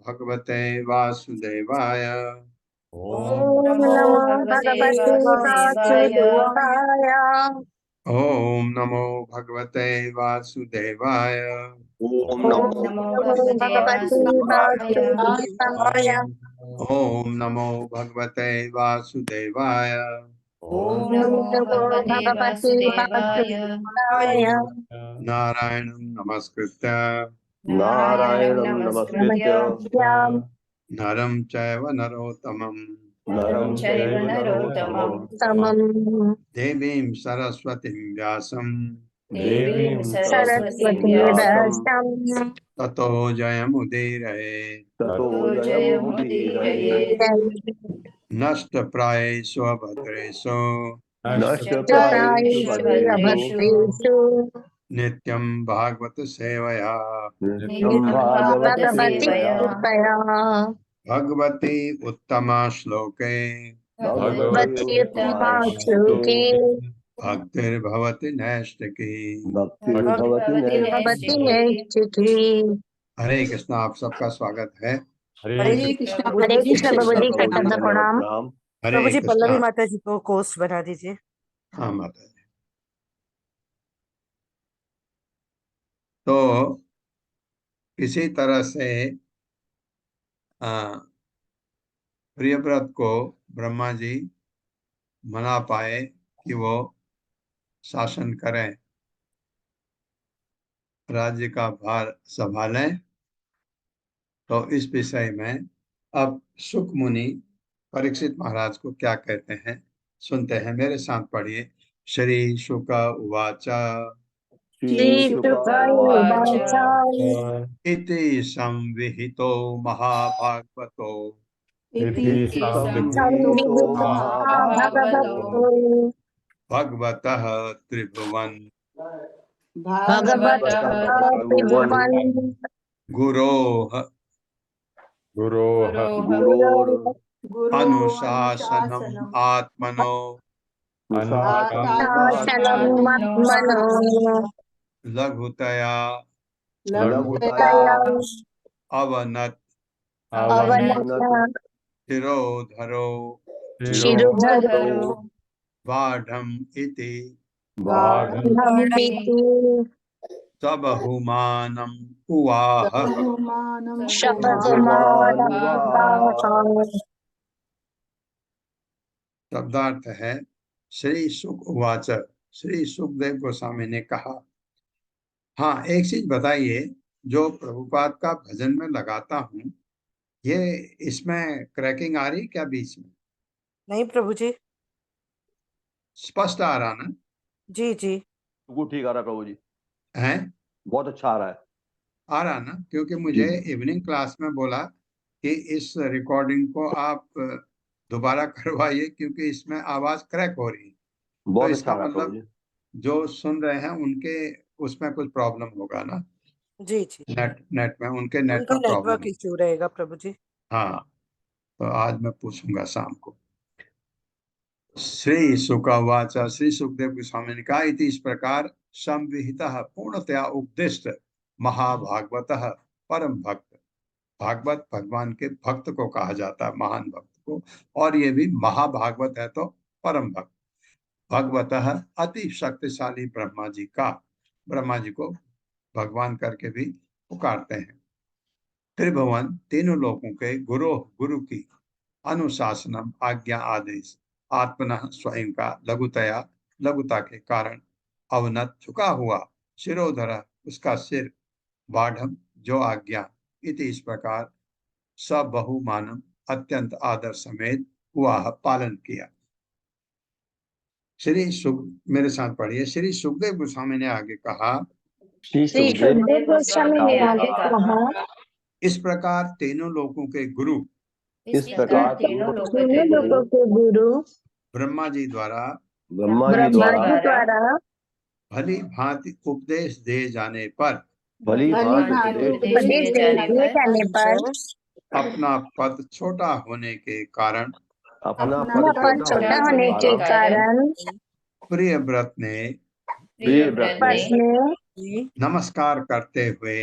भगवते वासुदेवाय। ओम नमो भगवते वासुदेवाय। ओम नमो भगवते वासुदेवाय। ओम नमो भगवते वासुदेवाय। ओम नमो भगवते वासुदेवाय। ओम नमो भगवते वासुदेवाय। नारायणं नमस्कृत्य नारायणं नमस्कृत्य नरं चैव नरोत्तमं देवीं सरस्वतीं व्यासं ततो जयमुदीरये। नष्टप्रायेषु अभद्रेषु नित्यं भागवत सेवया भगवती उत्तमा श्लोके भक्तिर्भवति नैष्ठिकी। हरे कृष्ण। आप सबका स्वागत है। हरे कृष्ण प्रभु जी प्रणाम। प्रभु जी पल्लवी माता जी को कोर्स बना दीजिए। हाँ माता जी। तो इसी तरह से प्रियव्रत को ब्रह्मा जी मना पाए कि वो शासन करें। राज्य का भार संभालें। तो इस विषय में अब शुक मुनि परीक्षित महाराज को क्या कहते हैं सुनते हैं। मेरे साथ पढ़िए। श्री शुक उवाच श्रीशुकायुवाच इति संविहितो महाभागवतो इति संविहितो संविहितो महाभागवतो भगवतो भगवतः त्रिभुवन भगवतः त्रिभुवन गुरोः गुरोर् अनुशासनम् आत्मनो शासनमात्मनो लघुतया लघुतया अवनत अवनत शिरोधरो शिरोधरो बाढम् इति ब्रह्मेति सबहुमानम् उवाह। शपकुमारः। शब्दार्थ है श्री सुक उवाच। श्री सुखदेव गोस्वामी ने कहा, हाँ एक चीज बताइए, जो प्रभुपाद का भजन में लगाता हूँ, ये इसमें क्रैकिंग आ रही क्या बीच में? नहीं प्रभु जी। स्पष्ट आ रहा ना? जी जी बिल्कुल ठीक आ रहा है प्रभु जी, है बहुत अच्छा आ रहा है। आ रहा ना? क्योंकि मुझे इवनिंग क्लास में बोला कि इस रिकॉर्डिंग को आप दोबारा करवाइए क्योंकि इसमें आवाज क्रैक हो रही है। तो बहुत अच्छा इसका आ रहा है प्रभु मतलब जी। जो सुन रहे हैं उनके उसमें कुछ प्रॉब्लम होगा ना? जी जी। नेट में उनके नेट उनका में प्रॉब्लम नेटवर्क इश्यू रहेगा प्रभु जी। हाँ, तो आज मैं पूछूंगा शाम को। श्री सुकवाच। श्री सुखदेव गोस्वामी ने कहा, इति इस प्रकार संविहितः पूर्णतया उपदिष्ट महाभागवतः परम भक्त। भागवत भगवान के भक्त को कहा जाता है, महान भक्त को, और ये भी महाभागवत है तो परम भक्त। भगवतः अति शक्तिशाली ब्रह्मा जी का, ब्रह्मा जी को भगवान करके भी पुकारते हैं। त्रिभुवन तीनों लोगों के गुरु की अनुशासनम आज्ञा आदेश आत्मनः स्वयं का लघुतया लघुता के कारण अवनत झुका हुआ शिरोधर उसका सिर बाढ़ जो आज्ञा इति इस प्रकार सब बहुमानम अत्यंत आदर समेत हुआ पालन किया। श्री सुख मेरे साथ पढ़िए। श्री सुखदेव गोस्वामी ने आगे कहा, श्री श्री सुखदेव सुखदेव गोस्वामी ने आगे कहा, इस प्रकार तीनों लोगों के गुरु इस प्रकार तीनों लोगों के गुरु ब्रह्मा जी द्वारा ब्रह्मा जी ब्रह्मा द्वारा जी द्वारा भली भांति उपदेश दिए जाने पर भली भांति उपदेश दिए जाने पर अपना पद छोटा होने के कारण अपना अपना पद छोटा होने के कारण प्रिय व्रत ने प्रिय व्रत पद ने में नमस्कार करते हुए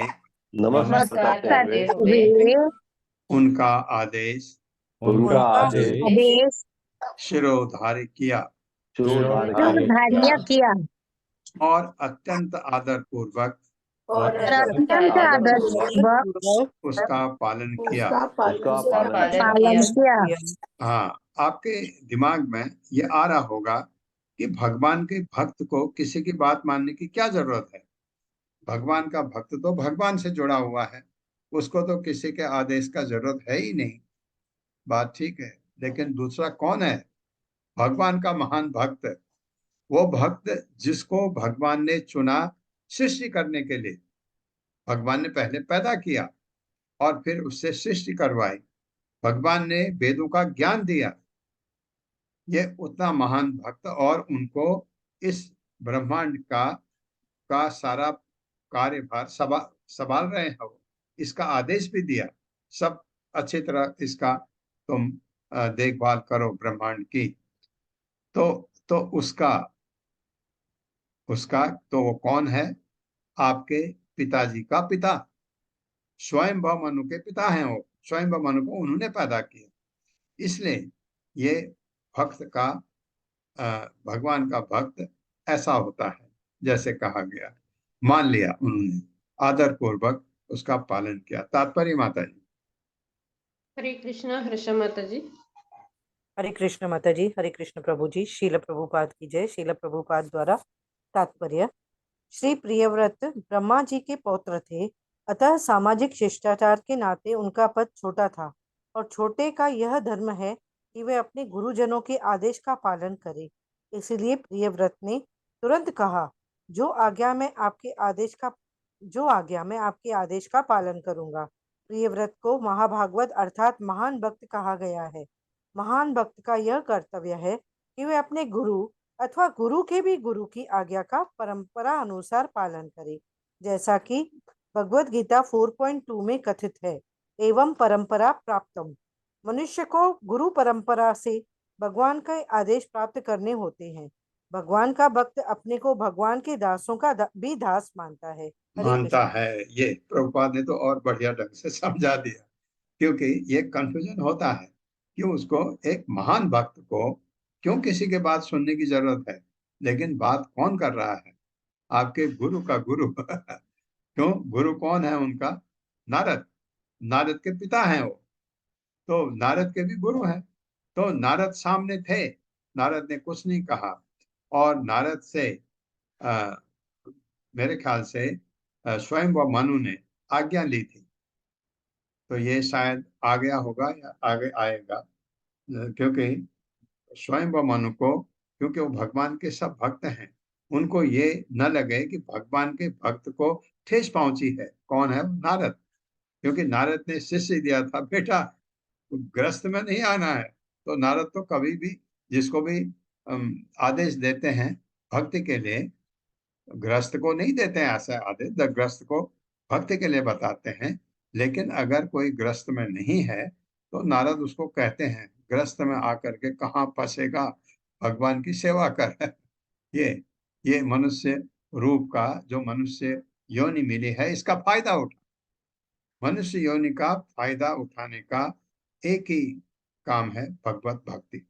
नमस्कार करते हुए वे उनका आदेश उनका आदेश आदेश शिरोधार्य किया शिरोधार्य धार्य किया और अत्यंत आदर पूर्वक और अत्यंत आदर पूर्वक उसका पालन किया। उसका पालन किया। हाँ, आपके दिमाग में ये आ रहा होगा कि भगवान के भक्त को किसी की बात मानने की क्या जरूरत है? भगवान का भक्त तो भगवान से जुड़ा हुआ है, उसको तो किसी के आदेश का जरूरत है ही नहीं। बात ठीक है, लेकिन दूसरा कौन है? भगवान का महान भक्त, वो भक्त जिसको भगवान ने चुना सृष्टि करने के लिए। भगवान ने पहले पैदा किया और फिर उससे सृष्टि करवाई। भगवान ने वेदों का ज्ञान दिया। ये उतना महान भक्त, और उनको इस ब्रह्मांड का सारा कार्यभार संभाल रहे हैं वो। इसका आदेश भी दिया, सब अच्छी तरह इसका तुम देखभाल करो ब्रह्मांड की। तो उसका उसका तो वो कौन है? आपके पिताजी का पिता, स्वयं मनु के पिता हैं वो। स्वयं मनु को उन्होंने पैदा किया। इसलिए ये भक्त का भगवान का भक्त ऐसा होता है जैसे कहा गया। मान लिया उन्होंने, आदर पूर्वक उसका पालन किया। तात्पर्य माता जी। हरे कृष्णा। हर्ष माता जी। हरे कृष्ण माता जी। हरे कृष्ण प्रभु जी। शील प्रभुपाद की जय। शील प्रभुपाद द्वारा तात्पर्य। श्री प्रियव्रत ब्रह्मा जी के पौत्र थे, अतः सामाजिक शिष्टाचार के नाते उनका पद छोटा था और छोटे का यह धर्म है कि वे अपने गुरुजनों के आदेश का पालन करें। इसलिए प्रियव्रत ने तुरंत कहा, जो आज्ञा मैं आपके आदेश का जो आज्ञा मैं आपके आदेश का पालन करूंगा। प्रियव्रत को महाभागवत अर्थात महान भक्त कहा गया है। महान भक्त का यह कर्तव्य है कि वे अपने गुरु अथवा गुरु के भी गुरु की आज्ञा का परंपरा अनुसार पालन करें, जैसा कि भगवत गीता 4.2 में कथित है, एवं परंपरा प्राप्तम। मनुष्य को गुरु परंपरा से भगवान के आदेश प्राप्त करने होते हैं। भगवान का भक्त अपने को भगवान के दासों का भी दास मानता है। मानता है। ये प्रभुपाद ने तो और बढ़िया ढंग से समझा दिया, क्योंकि ये कंफ्यूजन होता है कि उसको एक महान भक्त को क्यों किसी के बात सुनने की जरूरत है, लेकिन बात कौन कर रहा है? आपके गुरु का गुरु क्यों? गुरु कौन है उनका? नारद। नारद के पिता हैं वो, तो नारद के भी गुरु हैं। तो नारद सामने थे, नारद ने कुछ नहीं कहा, और नारद से मेरे ख्याल से स्वयं व मनु ने आज्ञा ली थी। तो ये शायद आ गया होगा या आगे आएगा, क्योंकि स्वयं व मनु को, क्योंकि वो भगवान के सब भक्त हैं, उनको ये न लगे कि भगवान के भक्त को ठेस पहुंची है। कौन है? नारद। क्योंकि नारद ने शिष्य दिया था, बेटा ग्रस्त में नहीं आना है। तो नारद तो कभी भी जिसको भी आदेश देते हैं भक्ति के लिए, गृहस्थ को नहीं देते हैं ऐसे आदेश, गृहस्थ को भक्ति के लिए बताते हैं। लेकिन अगर कोई गृहस्थ में नहीं है तो नारद उसको कहते हैं, गृहस्थ में आकर के कहाँ फंसेगा, भगवान की सेवा कर। ये ये मनुष्य रूप का जो मनुष्य योनि मिली है, इसका फायदा उठा। मनुष्य योनि का फायदा उठाने का एक ही काम है, भगवत भक्ति।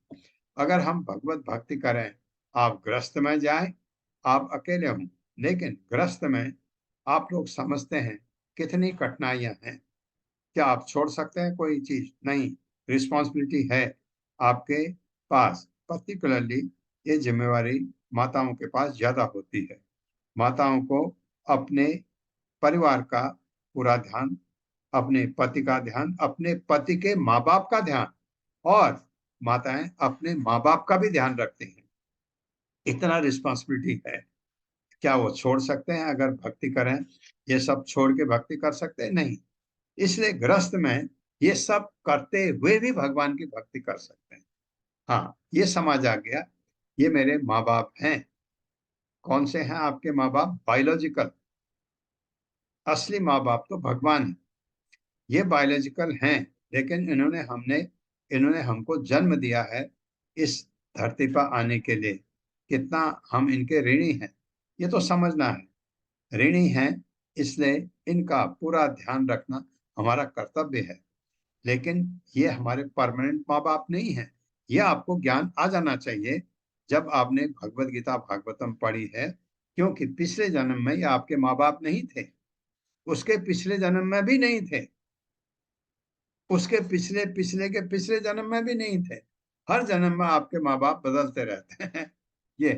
अगर हम भगवत भक्ति करें, आप ग्रस्त में जाएं, आप अकेले हों, लेकिन ग्रस्त में आप लोग समझते हैं कितनी कठिनाइयां हैं। क्या आप छोड़ सकते हैं कोई चीज? नहीं, रिस्पॉन्सिबिलिटी है आपके पास। पर्टिकुलरली ये जिम्मेवारी माताओं के पास ज्यादा होती है। माताओं को अपने परिवार का पूरा ध्यान, अपने पति का ध्यान, अपने पति के माँ बाप का ध्यान, और माताएं अपने माँ बाप का भी ध्यान रखती हैं। इतना रिस्पॉन्सिबिलिटी है। क्या वो छोड़ सकते हैं? अगर भक्ति करें, ये सब छोड़ के भक्ति कर सकते हैं? नहीं। इसलिए गृहस्थ में ये सब करते हुए भी भगवान की भक्ति कर सकते हैं। हाँ, ये समझ आ गया, ये मेरे माँ बाप हैं। कौन से हैं आपके माँ बाप? बायोलॉजिकल। असली माँ बाप तो भगवान है। ये बायोलॉजिकल हैं, लेकिन इन्होंने हमको जन्म दिया है इस धरती पर आने के लिए। कितना हम इनके ऋणी हैं, ये तो समझना है। ऋणी हैं, इसलिए इनका पूरा ध्यान रखना हमारा कर्तव्य है। लेकिन ये हमारे परमानेंट माँ बाप नहीं है। ये आपको ज्ञान आ जाना चाहिए जब आपने भगवत गीता भागवतम पढ़ी है, क्योंकि पिछले जन्म में ये आपके माँ बाप नहीं थे, उसके पिछले जन्म में भी नहीं थे, उसके पिछले पिछले के पिछले जन्म में भी नहीं थे। हर जन्म में आपके माँ बाप बदलते रहते हैं। ये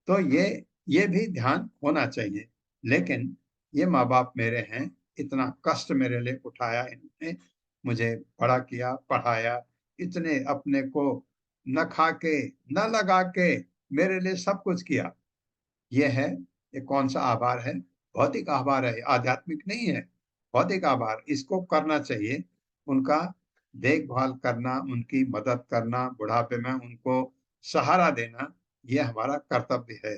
तो ये भी ध्यान होना चाहिए। लेकिन ये माँ बाप मेरे हैं, इतना कष्ट मेरे लिए उठाया इन्होंने, मुझे बड़ा किया, पढ़ाया, इतने अपने को न खा के न लगा के मेरे लिए सब कुछ किया। ये है, ये कौन सा आभार है? भौतिक आभार है, आध्यात्मिक नहीं है। भौतिक आभार इसको करना चाहिए, उनका देखभाल करना, उनकी मदद करना, बुढ़ापे में उनको सहारा देना, ये हमारा कर्तव्य है,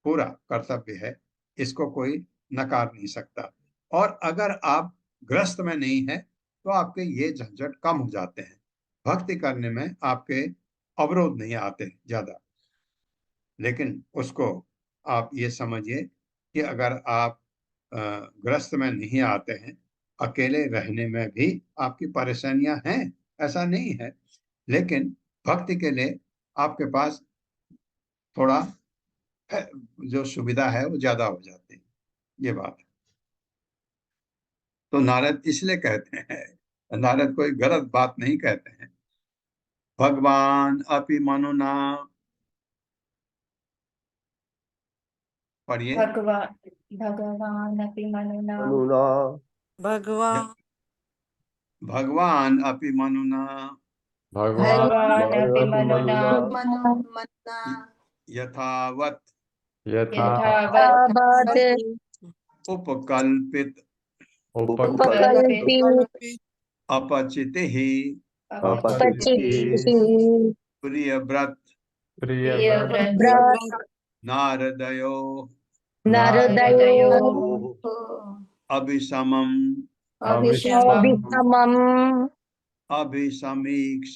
पूरा कर्तव्य है। इसको कोई नकार नहीं सकता। और अगर आप ग्रस्त में नहीं है तो आपके ये झंझट कम हो जाते हैं, भक्ति करने में आपके अवरोध नहीं आते ज्यादा। लेकिन उसको आप ये समझिए कि अगर आप ग्रस्त में नहीं आते हैं, अकेले रहने में भी आपकी परेशानियां हैं, ऐसा नहीं है, लेकिन भक्ति के लिए आपके पास थोड़ा जो सुविधा है वो ज्यादा हो जाती है। ये बात है। तो नारद इसलिए कहते हैं, नारद कोई गलत बात नहीं कहते हैं। भगवान अपि मनुना पढ़िए। भगवान अपि मनुना मनुना भगवान भगवान अपि मनुना भगवान अपि मनुना यथावत यथावत् उपकल्पित उपकल्पित अपचितिः अपचितिः प्रियव्रत प्रियव्रत नारदयो नारदयोः अभिसमम् अभिशमम् अभिसमीक्षमाणयोः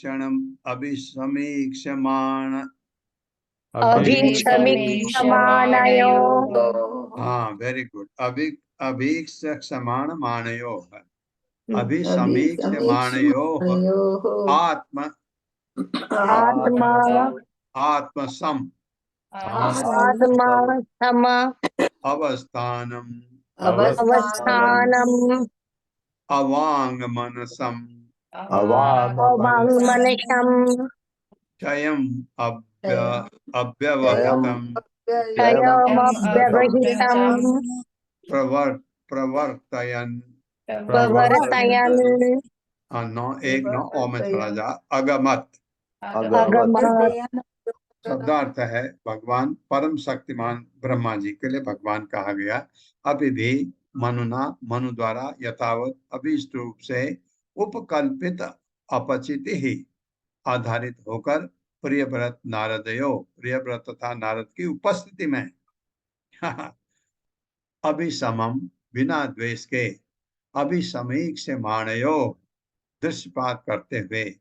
हाँ, वेरी गुड। अभीक्षमाणमानयोः अभिसमीक्षमाणयोः आत्म आत्मसम अवस्थानम् अवाङ्मनसम् क्षयम् अव्यवहितम् प्रवर्तयन् नौ एक नौ ओ में थोड़ा जा अगमत शब्दार्थ है भगवान परम शक्तिमान ब्रह्मा जी के लिए भगवान कहा गया। अभी भी मनुना मनु द्वारा यथावत अभीष्ट रूप से उपकल्पित अपचित ही आधारित होकर प्रियव्रत नारदयो प्रियव्रत तथा नारद की उपस्थिति में अभिसमम बिना द्वेष के अभिसमीक्षमाणयो दृश्यपात करते हुए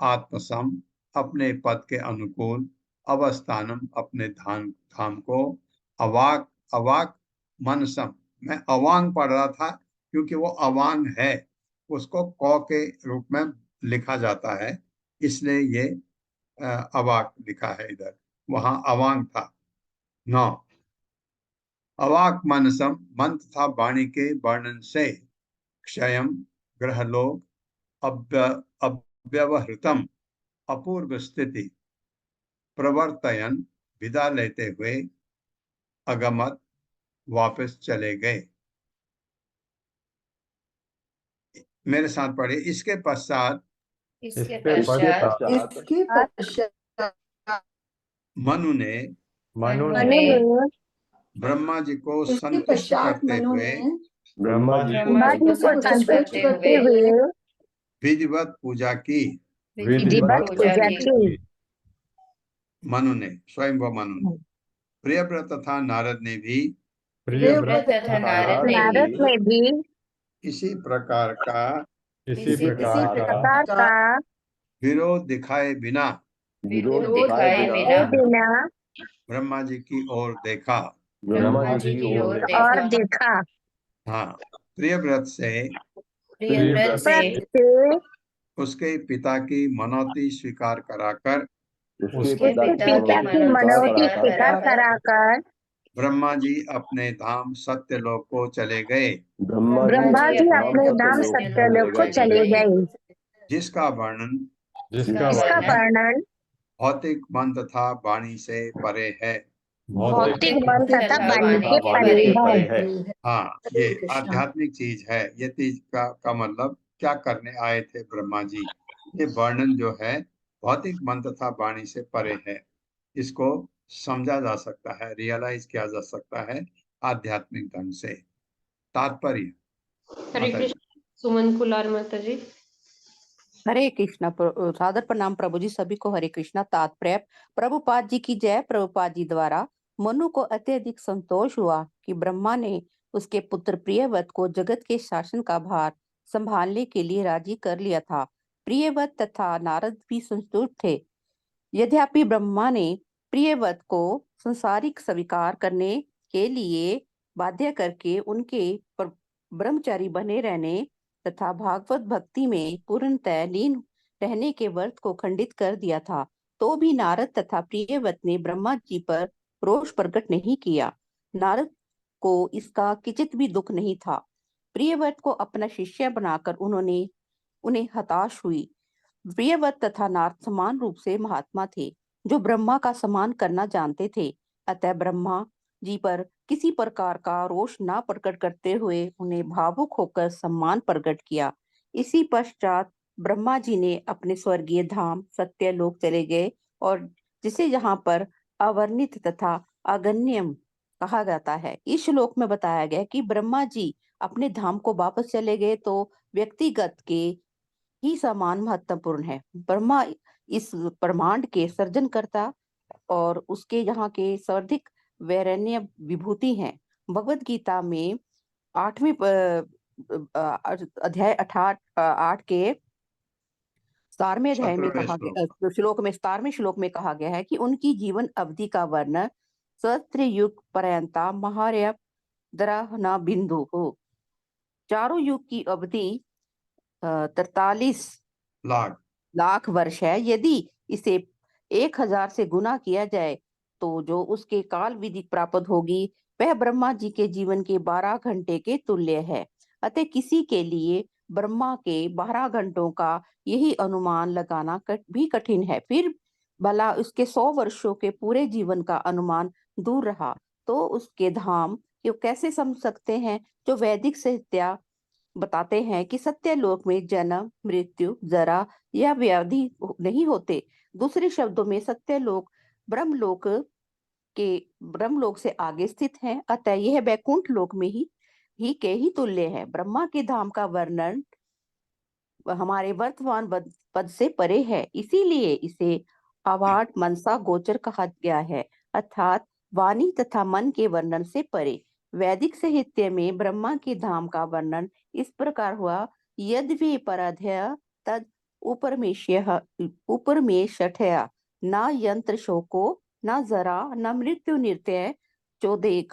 आत्मसम अपने पद के अनुकूल अवस्थानम अपने धाम को अवाक अवाक मनसम मैं अवांग पढ़ रहा था क्योंकि वो अवांग है, उसको क के रूप में लिखा जाता है इसलिए ये अवाक लिखा है इधर, वहां अवांग था। 9 अवाक मनसम मन तथा वाणी के वर्णन से क्षयम ग्रहलोक अव्यवहृतम अपूर्व स्थिति प्रवर्तयन विदा लेते हुए अगमत वापस चले गए। मेरे साथ पढ़े। इसके पश्चात मनु ने ब्रह्मा जी को संतुष्ट करते हुए ब्रह्मा जी को संतुष्ट करते हुए विधिवत पूजा की। मनु ने स्वयं वो मनु ने प्रियव्रत तथा नारद ने भी इसी प्रकार का विरोध दिखाए बिना ब्रह्मा जी की ओर देखा। हाँ, प्रियव्रत से उसके पिता की मनौती स्वीकार कराकर ब्रह्मा जी अपने धाम सत्यलोक को चले गए। ब्रह्मा जी अपने धाम सत्यलोक को चले गए, जिसका वर्णन भौतिक मन तथा वाणी से परे है। भौतिक मन तथा वाणी के परे है। हाँ, ये आध्यात्मिक चीज है। ये चीज का मतलब क्या करने आए थे ब्रह्मा जी, ये वर्णन जो है भौतिक मन तथा वाणी से परे है। इसको समझा जा सकता है, रियलाइज किया जा सकता है आध्यात्मिक ढंग से। तात्पर्य। हरे कृष्ण। सुमन कुलार माता जी। हरे कृष्णा। सादर प्रणाम प्रभु जी सभी को। हरे कृष्णा। तात्पर्य। प्रभुपाद जी की जय। प्रभुपाद जी द्वारा मनु को अत्यधिक संतोष हुआ कि ब्रह्मा ने उसके पुत्र प्रियव्रत को जगत के शासन का भार संभालने के लिए राजी कर लिया था। प्रियव्रत तथा नारद भी संतुष्ट थे। यद्यपि ब्रह्मा ने प्रियव्रत को संसारिक स्वीकार करने के लिए बाध्य करके उनके ब्रह्मचारी बने रहने तथा भागवत भक्ति में पूर्णतः लीन रहने के व्रत को खंडित कर दिया था, तो भी नारद तथा प्रियव्रत ने ब्रह्मा जी पर रोष प्रकट नहीं किया। नारद को इसका किंचित भी दुख नहीं था। प्रियव्रत को अपना शिष्य बनाकर उन्हें हताश हुई। प्रियव्रत तथा नारद समान रूप से महात्मा थे जो ब्रह्मा का सम्मान करना जानते थे। अतः ब्रह्मा जी पर किसी प्रकार का रोष न प्रकट करते हुए उन्हें भावुक होकर सम्मान प्रकट किया। इसी पश्चात ब्रह्मा जी ने अपने स्वर्गीय धाम सत्यलोक चले गए, और जिसे यहाँ पर अवर्णित तथा अगण्यम कहा जाता है। इस श्लोक में बताया गया कि ब्रह्मा जी अपने धाम को वापस चले गए तो व्यक्तिगत के ही समान महत्वपूर्ण है। ब्रह्मा इस ब्रह्मांड के सर्जनकर्ता और उसके यहाँ के सर्वाधिक वैरण्य विभूति हैं। भगवत गीता में 8वें अध्याय 8 के 17वें अध्याय में 17वें कहा श्लोक। गया, श्लोक में 17वें श्लोक में कहा गया है कि उनकी जीवन अवधि का वर्णन सहस्त्र युग पर्यंता महार्य दरहना बिंदु हो। चारों युग की अवधि 43 लाख लाख वर्ष है। यदि इसे 1000 से गुना किया जाए तो जो उसके काल विधि प्राप्त होगी वह ब्रह्मा जी के जीवन के 12 घंटे के तुल्य है। अतः किसी के लिए ब्रह्मा के 12 घंटों का यही अनुमान लगाना भी कठिन है। फिर भला उसके 100 वर्षों के पूरे जीवन का अनुमान दूर रहा तो उसके धाम को कैसे समझ सकते हैं। जो वैदिक साहित्य बताते हैं कि सत्यलोक में जन्म, मृत्यु, जरा या व्याधि नहीं होते। दूसरे शब्दों में सत्यलोक ब्रह्मलोक ब्रह्मलोक से आगे स्थित है। अतः यह वैकुंठ लोक में ही के ही तुल्य है। ब्रह्मा के धाम का वर्णन हमारे वर्तमान पद से परे है, इसीलिए इसे अवार्ड मनसा गोचर कहा गया है, अर्थात वाणी तथा मन के वर्णन से परे। वैदिक साहित्य में ब्रह्मा के धाम का वर्णन इस प्रकार हुआ, यद्वे पराध्यय तद उपरमेशठया न यंत्र शोको न जरा न मृत्यु निर्त्यय चोदेक।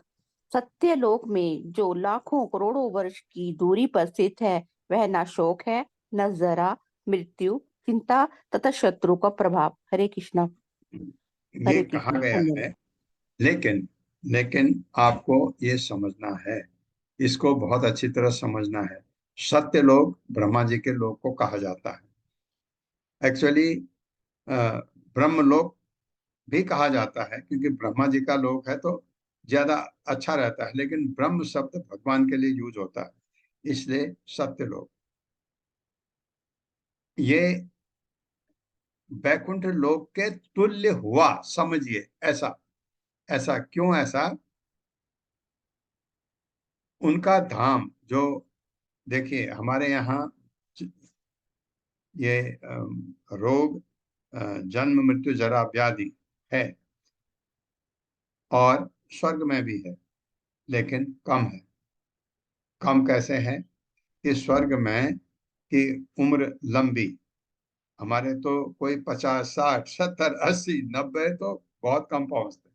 सत्यलोक में जो लाखों करोड़ों वर्ष की दूरी पर स्थित है वह न शोक है, न जरा, मृत्यु, चिंता तथा शत्रु का प्रभाव। हरे कृष्णा। ये हरे कहा कृष्णा। गया धन्यवाद। है, लेकिन लेकिन आपको ये समझना है, इसको बहुत अच्छी तरह समझना है। सत्य लोक ब्रह्मा जी के लोक को कहा जाता है। एक्चुअली ब्रह्मलोक भी कहा जाता है क्योंकि ब्रह्मा जी का लोक है तो ज्यादा अच्छा रहता है, लेकिन ब्रह्म शब्द भगवान के लिए यूज होता है, इसलिए सत्य लोक। ये वैकुंठ लोक के तुल्य हुआ, समझिए। ऐसा ऐसा क्यों? ऐसा उनका धाम जो, देखिए हमारे यहाँ ये रोग, जन्म मृत्यु जरा व्याधि है, और स्वर्ग में भी है, लेकिन कम है। कम कैसे है कि स्वर्ग में की उम्र लंबी, हमारे तो कोई 50 60 70 80 90 तो बहुत कम पहुंचते,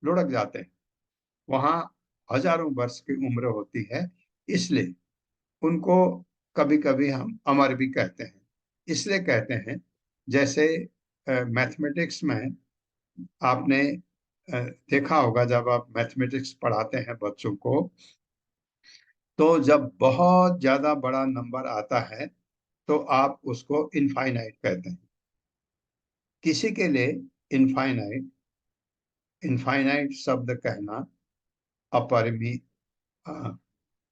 लुढ़क जाते हैं। वहां हजारों वर्ष की उम्र होती है, इसलिए उनको कभी कभी हम अमर भी कहते हैं। इसलिए कहते हैं, जैसे मैथमेटिक्स में आपने देखा होगा, जब आप मैथमेटिक्स पढ़ाते हैं बच्चों को, तो जब बहुत ज्यादा बड़ा नंबर आता है तो आप उसको इनफाइनाइट कहते हैं। किसी के लिए इनफाइनाइट इनफाइनाइट शब्द कहना, अपरिमित,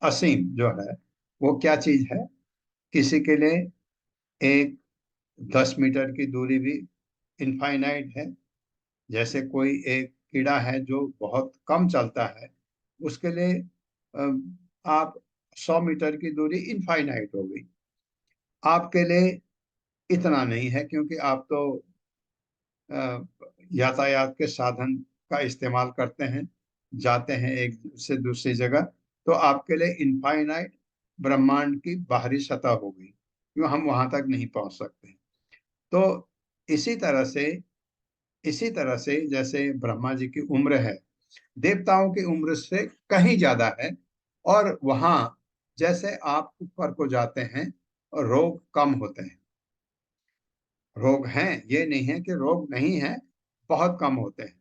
असीम जो है, वो क्या चीज है? किसी के लिए एक 10 मीटर की दूरी भी इनफाइनाइट है। जैसे कोई एक कीड़ा है जो बहुत कम चलता है, उसके लिए आप 100 मीटर की दूरी इनफाइनाइट हो गई। आपके लिए इतना नहीं है क्योंकि आप तो यातायात के साधन का इस्तेमाल करते हैं, जाते हैं एक से दूसरी जगह, तो आपके लिए इनफाइनाइट ब्रह्मांड की बाहरी सतह हो गई, क्यों हम वहां तक नहीं पहुंच सकते। तो इसी तरह से इसी तरह से जैसे ब्रह्मा जी की उम्र है, देवताओं की उम्र से कहीं ज्यादा है, और वहां जैसे आप ऊपर को जाते हैं रोग कम होते हैं। रोग हैं, ये नहीं है कि रोग नहीं है, बहुत कम होते हैं।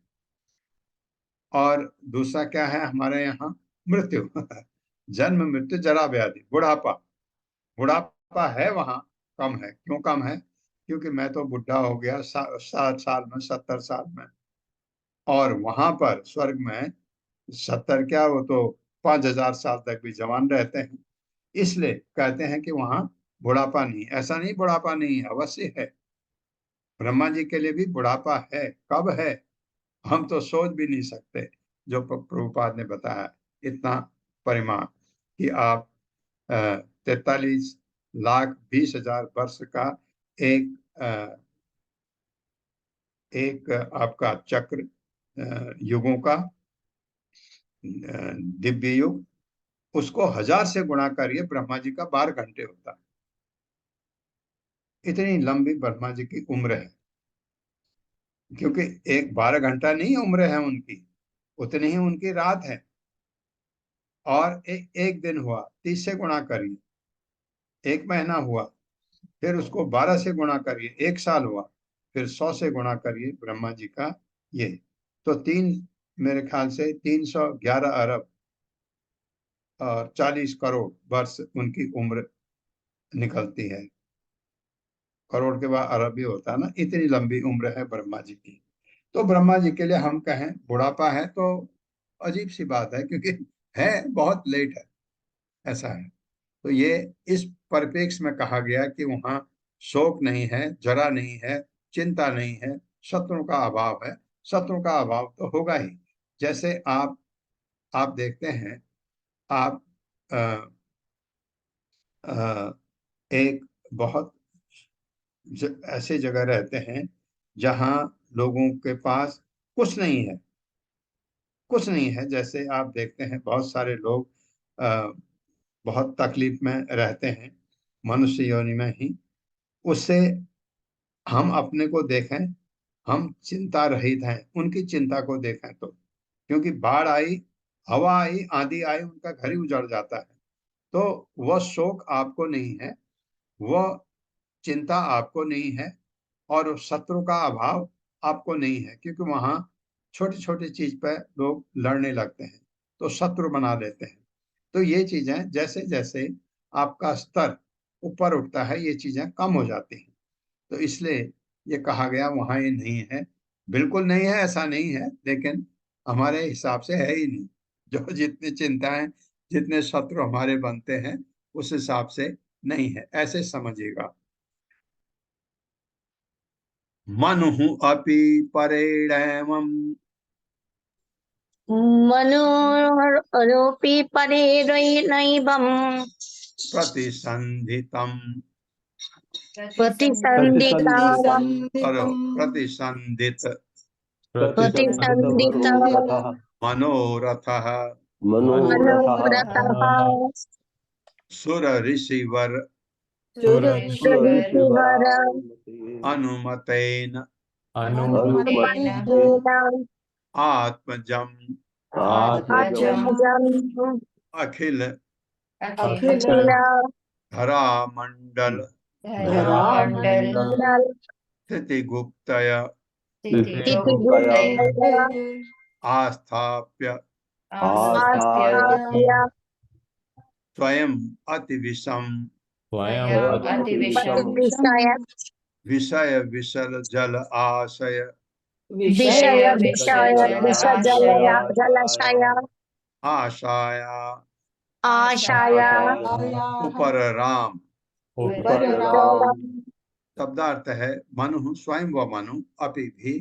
और दूसरा क्या है हमारे यहाँ? मृत्यु जन्म मृत्यु जरा व्याधि, बुढ़ापा। बुढ़ापा है वहां, कम है। क्यों कम है? क्योंकि मैं तो बुढ़ा हो गया 60 साल में, 70 साल में, और वहां पर स्वर्ग में 70 क्या, वो तो 5000 साल तक भी जवान रहते हैं। इसलिए कहते हैं कि वहां बुढ़ापा नहीं। ऐसा नहीं बुढ़ापा नहीं है, अवश्य है। ब्रह्मा जी के लिए भी बुढ़ापा है। कब है हम तो सोच भी नहीं सकते। जो प्रभुपाद ने बताया इतना परिमाण कि आप 43,20,000 वर्ष का एक एक आपका चक्र, युगों का दिव्य युग, उसको 1000 से गुणा करिए, ब्रह्मा जी का 12 घंटे होता है। इतनी लंबी ब्रह्मा जी की उम्र है, क्योंकि एक 12 घंटा नहीं उम्र है उनकी, उतनी ही उनकी रात है। और एक दिन हुआ, 30 से गुणा करिए, एक महीना हुआ, फिर उसको 12 से गुणा करिए, एक साल हुआ, फिर 100 से गुणा करिए ब्रह्मा जी का ये। तो मेरे ख्याल से 311 अरब और 40 करोड़ वर्ष उनकी उम्र निकलती है। करोड़ के बाद अरब भी होता है ना, इतनी लंबी उम्र है ब्रह्मा जी की। तो ब्रह्मा जी के लिए हम कहें बुढ़ापा है तो अजीब सी बात है, क्योंकि है बहुत लेट है, ऐसा है। तो ये इस परिप्रेक्ष्य में कहा गया कि वहां शोक नहीं है, जरा नहीं है, चिंता नहीं है, शत्रुओं का अभाव है। शत्रुओं का अभाव तो होगा ही। जैसे आप देखते हैं, आप आ, आ, एक बहुत ऐसे जगह रहते हैं जहां लोगों के पास कुछ नहीं है, कुछ नहीं है। जैसे आप देखते हैं बहुत सारे लोग आ, बहुत तकलीफ में रहते हैं, मनुष्य योनि में ही। उससे हम अपने को देखें, हम चिंता रहित हैं, उनकी चिंता को देखें तो, क्योंकि बाढ़ आई, हवा आई, आंधी आई, उनका घर ही उजड़ जाता है। तो वह शोक आपको नहीं है, वह चिंता आपको नहीं है, और शत्रु का अभाव आपको नहीं है, क्योंकि वहां छोटी छोटी चीज पर लोग लड़ने लगते हैं तो शत्रु बना लेते हैं। तो ये चीजें जैसे जैसे आपका स्तर ऊपर उठता है, ये चीजें कम हो जाती हैं। तो इसलिए ये कहा गया वहां ये नहीं है। बिल्कुल नहीं है ऐसा नहीं है, लेकिन हमारे हिसाब से है ही नहीं। जो जितनी चिंताएं, जितने शत्रु हमारे बनते हैं, उस हिसाब से नहीं है, ऐसे समझिएगा। मनु अपि परेणैवम् मनोरोपि परेरैनैवम् प्रतिसन्धितम् प्रतिसन्धितावम् प्रतिसन्धित प्रतिसन्धिता मनोरथः मनोरथः सुर ऋषिवर सुरऋषिवर अनुमतेन अनुमतेन आत्मजम् आत्मजम् अखिल अखिल धरामण्डल धरामण्डल स्थितिगुप्तय स्थितिगुप्तय आस्थाप्य आस्थाप्य स्वयं अतिविषम प्रतिविषय विषय विशल जल आशय विषय विषय विषजलया जलाशय आशाया आशाया उपर राम। उपरम शब्दार्थ है मनु स्वयं व मनु अपि भी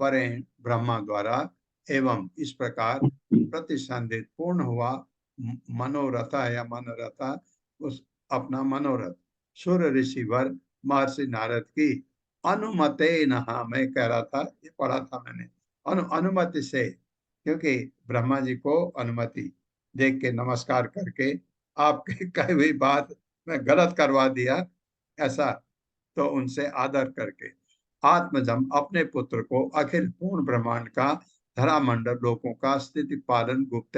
परेण ब्रह्मा द्वारा एवं इस प्रकार प्रतिसंधित पूर्ण हुआ मनोरथ या मनोरथ, उस अपना मनोरथ सूर्य ऋषिवर महर्षि नारद की अनुमते नहा, मैं कह रहा था, ये पढ़ा था मैंने, अनुमति से। क्योंकि ब्रह्मा जी को अनुमति देख के नमस्कार करके आपके कही हुई बात मैं गलत करवा दिया, ऐसा, तो उनसे आदर करके आत्मजम अपने पुत्र को अखिल पूर्ण ब्रह्मांड का, धरामंडल लोकों का स्थिति पालन गुप्त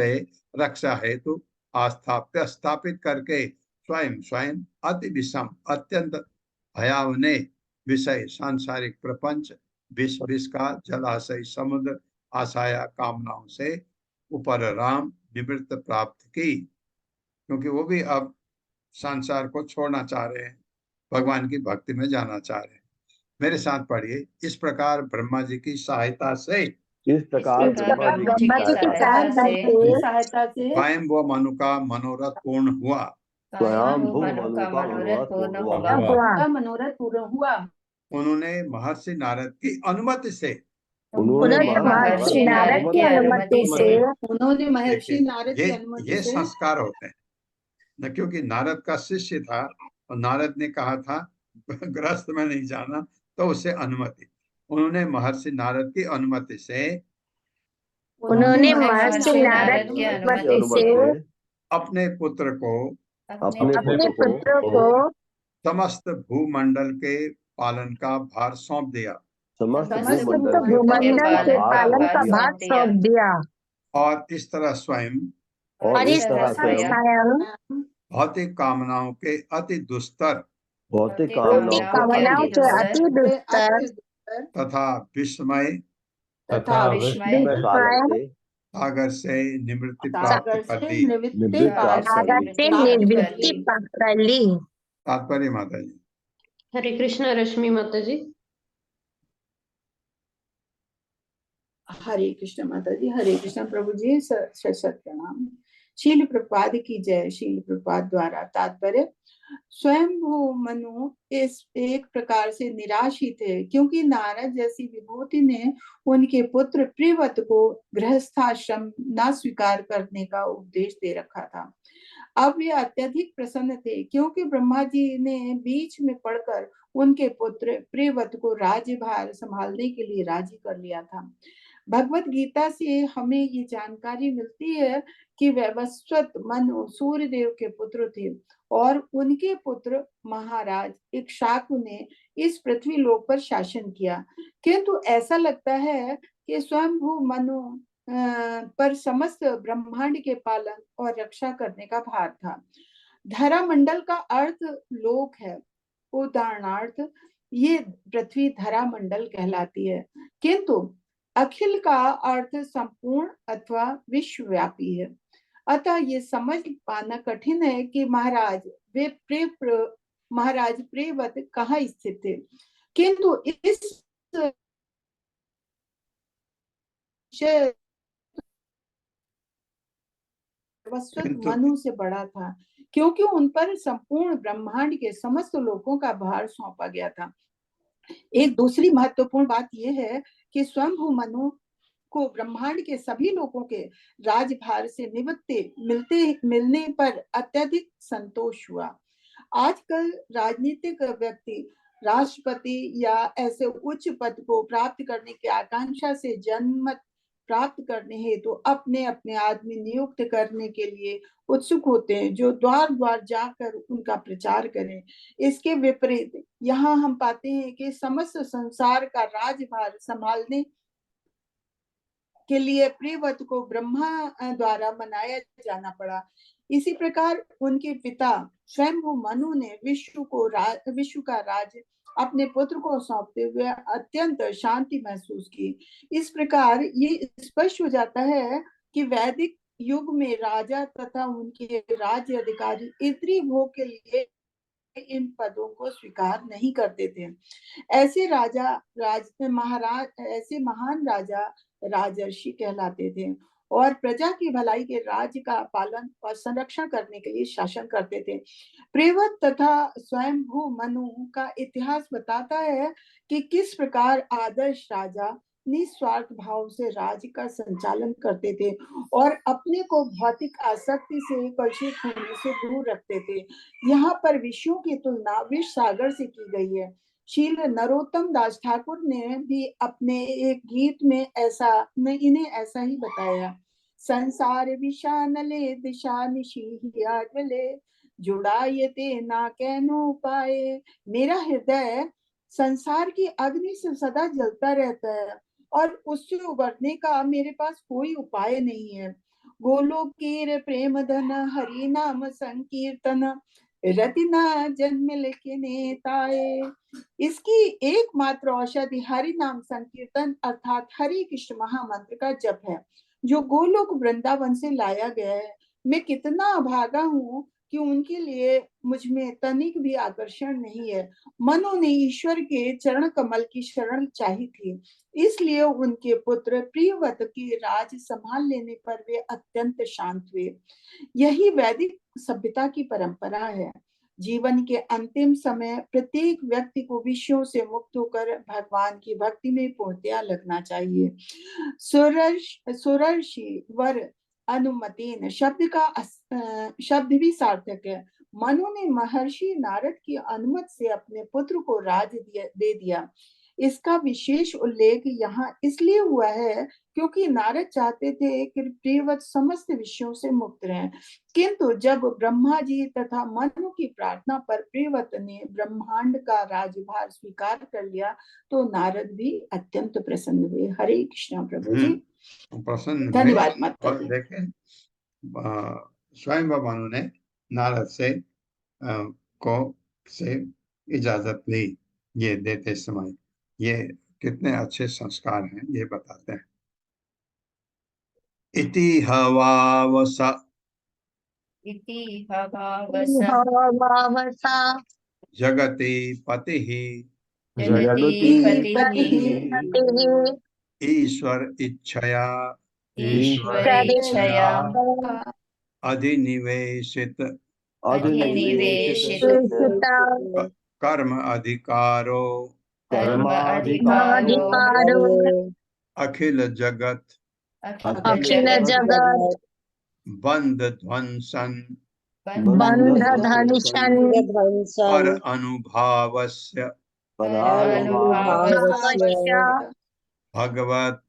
रक्षा हेतु आस्थाप्य स्थापित करके स्वयं स्वयं अति विषम अत्यंत भयावने विषय सांसारिक प्रपंच विष विष का जलाशय समुद्र आशाया कामनाओं से ऊपर राम निवृत्त प्राप्त की, क्योंकि वो भी अब संसार को छोड़ना चाह रहे हैं, भगवान की भक्ति में जाना चाह रहे हैं। मेरे साथ पढ़िए, इस प्रकार ब्रह्मा जी की सहायता से इस प्रकार ब्रह्मा जी की ब्रह्मा जी की सहायता से स्वयं वो मनु का मनोरथ पूर्ण हुआ। स्वयं भू मनु का मनोरथ पूर्ण हुआ। हुआ मनोरथ पूर्ण हुआ। उन्होंने महर्षि नारद की अनुमति से, उन्होंने महर्षि नारद की अनुमति से उन्होंने महर्षि देखिए, नारद की अनुमति ये से संस्कार होते हैं न, क्योंकि नारद का शिष्य था और नारद ने कहा था गृहस्थ में नहीं जाना, तो उसे अनुमति, उन्होंने महर्षि नारद की अनुमति से उन्होंने महर्षि नारद की अनुमति से अपने पुत्र को अपने पुत्र को समस्त भूमंडल के पालन का भार सौंप दिया समस्त भूमंडल के पालन का भार सौंप दिया। और इस तरह स्वयं और इस तरह स्वयं भौतिक कामनाओं के अति दुस्तर भौतिक कामनाओं के अति दुस्तर तथा विस्मय सागर से निवृत्ति प्राप्त कर ली। निवृत्ति कर ली। तात्पर्य माता जी। हरे कृष्णा रश्मि माता जी। हरे कृष्ण माता जी। हरे कृष्ण प्रभु जी। सत प्रणाम। शील प्रपाद की जय। शील प्रपाद द्वारा तात्पर्य, स्वयं मनु इस एक प्रकार से निराश ही थे, क्योंकि नारद जैसी विभूति ने उनके पुत्र प्रियव्रत को गृहस्थाश्रम न स्वीकार करने का उपदेश दे रखा था। अब वे अत्यधिक प्रसन्न थे, क्योंकि ब्रह्मा जी ने बीच में पड़कर उनके पुत्र प्रियव्रत को राज्यभार संभालने के लिए राजी कर लिया था। भगवत गीता से हमें ये जानकारी मिलती है कि वैवस्वत मनु सूर्य देव के पुत्र थे और उनके पुत्र महाराज इक्ष्वाकु ने इस पृथ्वी लोक पर शासन किया, किंतु ऐसा लगता है कि स्वयंभू मनु पर समस्त ब्रह्मांड के पालन और रक्षा करने का भार था। धरा मंडल का अर्थ लोक है। उदाहरणार्थ ये पृथ्वी धरा मंडल कहलाती है, किंतु अखिल का अर्थ संपूर्ण अथवा विश्वव्यापी है। अतः ये समझ पाना कठिन है कि महाराज प्रियव्रत कहाँ स्थित थे, किंतु इस मनु से बड़ा था, क्योंकि उन पर संपूर्ण ब्रह्मांड के समस्त लोगों का भार सौंपा गया था। एक दूसरी महत्वपूर्ण बात यह है कि स्वयंभू मनु को ब्रह्मांड के सभी लोगों के राजभार से मिलने पर अत्यधिक संतोष हुआ। आजकल राजनीतिक व्यक्ति राष्ट्रपति या ऐसे उच्च पद को प्राप्त करने की आकांक्षा से जनमत प्राप्त करने हेतु अपने अपने आदमी नियुक्त करने के लिए उत्सुक होते हैं, जो द्वार द्वार जाकर उनका प्रचार करें। इसके विपरीत यहाँ हम पाते हैं कि समस्त संसार का राजभार संभालने के लिए प्रियव्रत को ब्रह्मा द्वारा मनाया जाना पड़ा। इसी प्रकार उनके पिता स्वयंभू मनु ने विश्व का राज अपने पुत्र को सौंपते हुए अत्यंत शांति महसूस की। इस प्रकार ये स्पष्ट हो जाता है कि वैदिक युग में राजा तथा उनके राज्य अधिकारी इंद्रिय भोग के लिए इन पदों को स्वीकार नहीं करते थे। ऐसे महान राजा राजर्षि कहलाते थे और प्रजा की भलाई के राज्य का पालन और संरक्षण करने के लिए शासन करते थे। प्रियव्रत तथा स्वयंभू मनु का इतिहास बताता है कि किस प्रकार आदर्श राजा निस्वार्थ भाव से राज्य का संचालन करते थे और अपने को भौतिक आसक्ति से कलुषित होने से दूर रखते थे। यहाँ पर विषयों की तुलना विष सागर से की गई है। शील नरोत्तम दास ठाकुर ने भी अपने एक गीत में इन्हें ऐसा ही बताया। संसार विषानले दिशा निशीले जुड़ायते ना कहनो पाए। मेरा हृदय संसार की अग्नि से सदा जलता रहता है और उससे उबरने का मेरे पास कोई उपाय नहीं है। गोलोकीर प्रेम धन हरि नाम संकीर्तन रतिना जन्म लिखने ताए। इसकी एकमात्र औषधि हरि नाम संकीर्तन अर्थात हरि कृष्ण महामंत्र का जप है, जो गोलोक वृंदावन से लाया गया है। मैं कितना अभागा हूँ कि उनके लिए मुझ में तनिक भी आकर्षण नहीं है। मनु ने ईश्वर के चरण कमल की शरण चाही थी, इसलिए उनके पुत्र प्रियव्रत के राज संभाल लेने पर वे अत्यंत शांत हुए। यही वैदिक सभ्यता की परंपरा है। जीवन के अंतिम समय प्रत्येक व्यक्ति को विषयों से मुक्त होकर भगवान की भक्ति में पूर्णतया लगना चाहिए। सुरर्षि वर अनुमतेन शब्द भी सार्थक है। मनु ने महर्षि नारद की अनुमति से अपने पुत्र को दे दिया। इसका विशेष उल्लेख यहाँ इसलिए हुआ है क्योंकि नारद चाहते थे कि प्रियव्रत समस्त विषयों से मुक्त रहें, किंतु जब ब्रह्मा जी तथा मनु की प्रार्थना पर प्रियव्रत ने ब्रह्मांड का राजभार स्वीकार कर लिया तो नारद भी अत्यंत प्रसन्न हुए। हरे कृष्णा प्रभु जी। प्रसन्न धन्यवाद माता और जी। देखें स्वयं मनु ने नारद से इजाजत ली ये देते समय। ये कितने अच्छे संस्कार हैं ये बताते हैं। इति हवावसा जगति पतिः ईश्वर इच्छया अधिनिवेशित कर्म अधिकारो अखिल जगत बंध ध्वंसन पर अनुभावस्य भगवत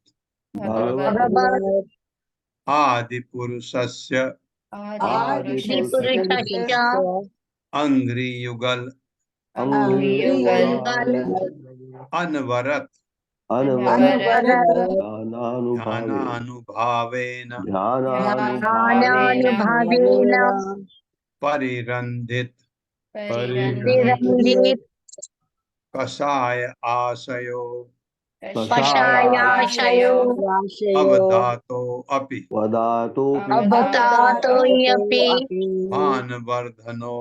आदि पुरुषस्य अंघ्रियुगल अनवरत ध्यानानुभावेन परिरंधित कषाय आशयो अवधातो अपि मानवर्धनो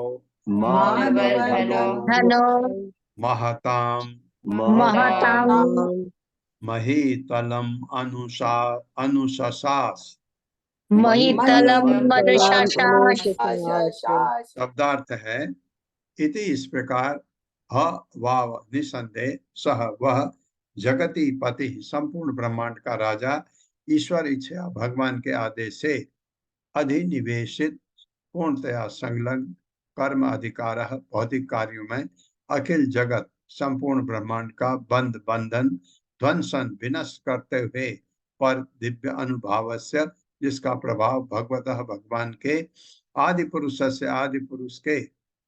महताम महीतलम अनुशशास। शब्दार्थ है इति इस प्रकार ह वाव निसंदेह सह वह जगति पति संपूर्ण ब्रह्मांड का राजा ईश्वर इच्छा भगवान के आदेश से अधिनिवेशित पूर्णतया संलग्न कर्म अधिकार भौतिक कार्यों में अखिल जगत संपूर्ण ब्रह्मांड का बंधन ध्वंसन विनष्ट करते हुए पर दिव्य अनुभावस्य जिसका प्रभाव भगवतः भगवान के आदि पुरुष से आदि पुरुष के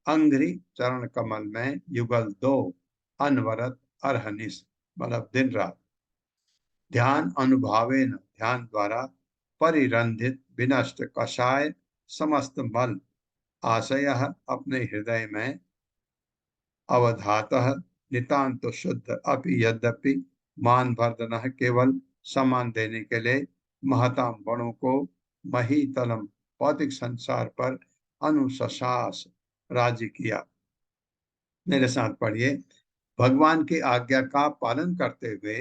अंघ्रि चरण कमल में युगल 2 अनवरत अर्हनिश मतलब दिन रात ध्यान अनुभावेन ध्यान द्वारा परिरंधित विनष्ट कषाय समस्त मल आशय अपने हृदय में अवधातः नितांत शुद्ध अपि यद्यपि मानवर्धन केवल सम्मान देने के लिए महताम बड़ों को महीतलम भौतिक संसार पर अनुशशास राज्य किया। मेरे साथ पढ़िए। भगवान की आज्ञा का पालन करते हुए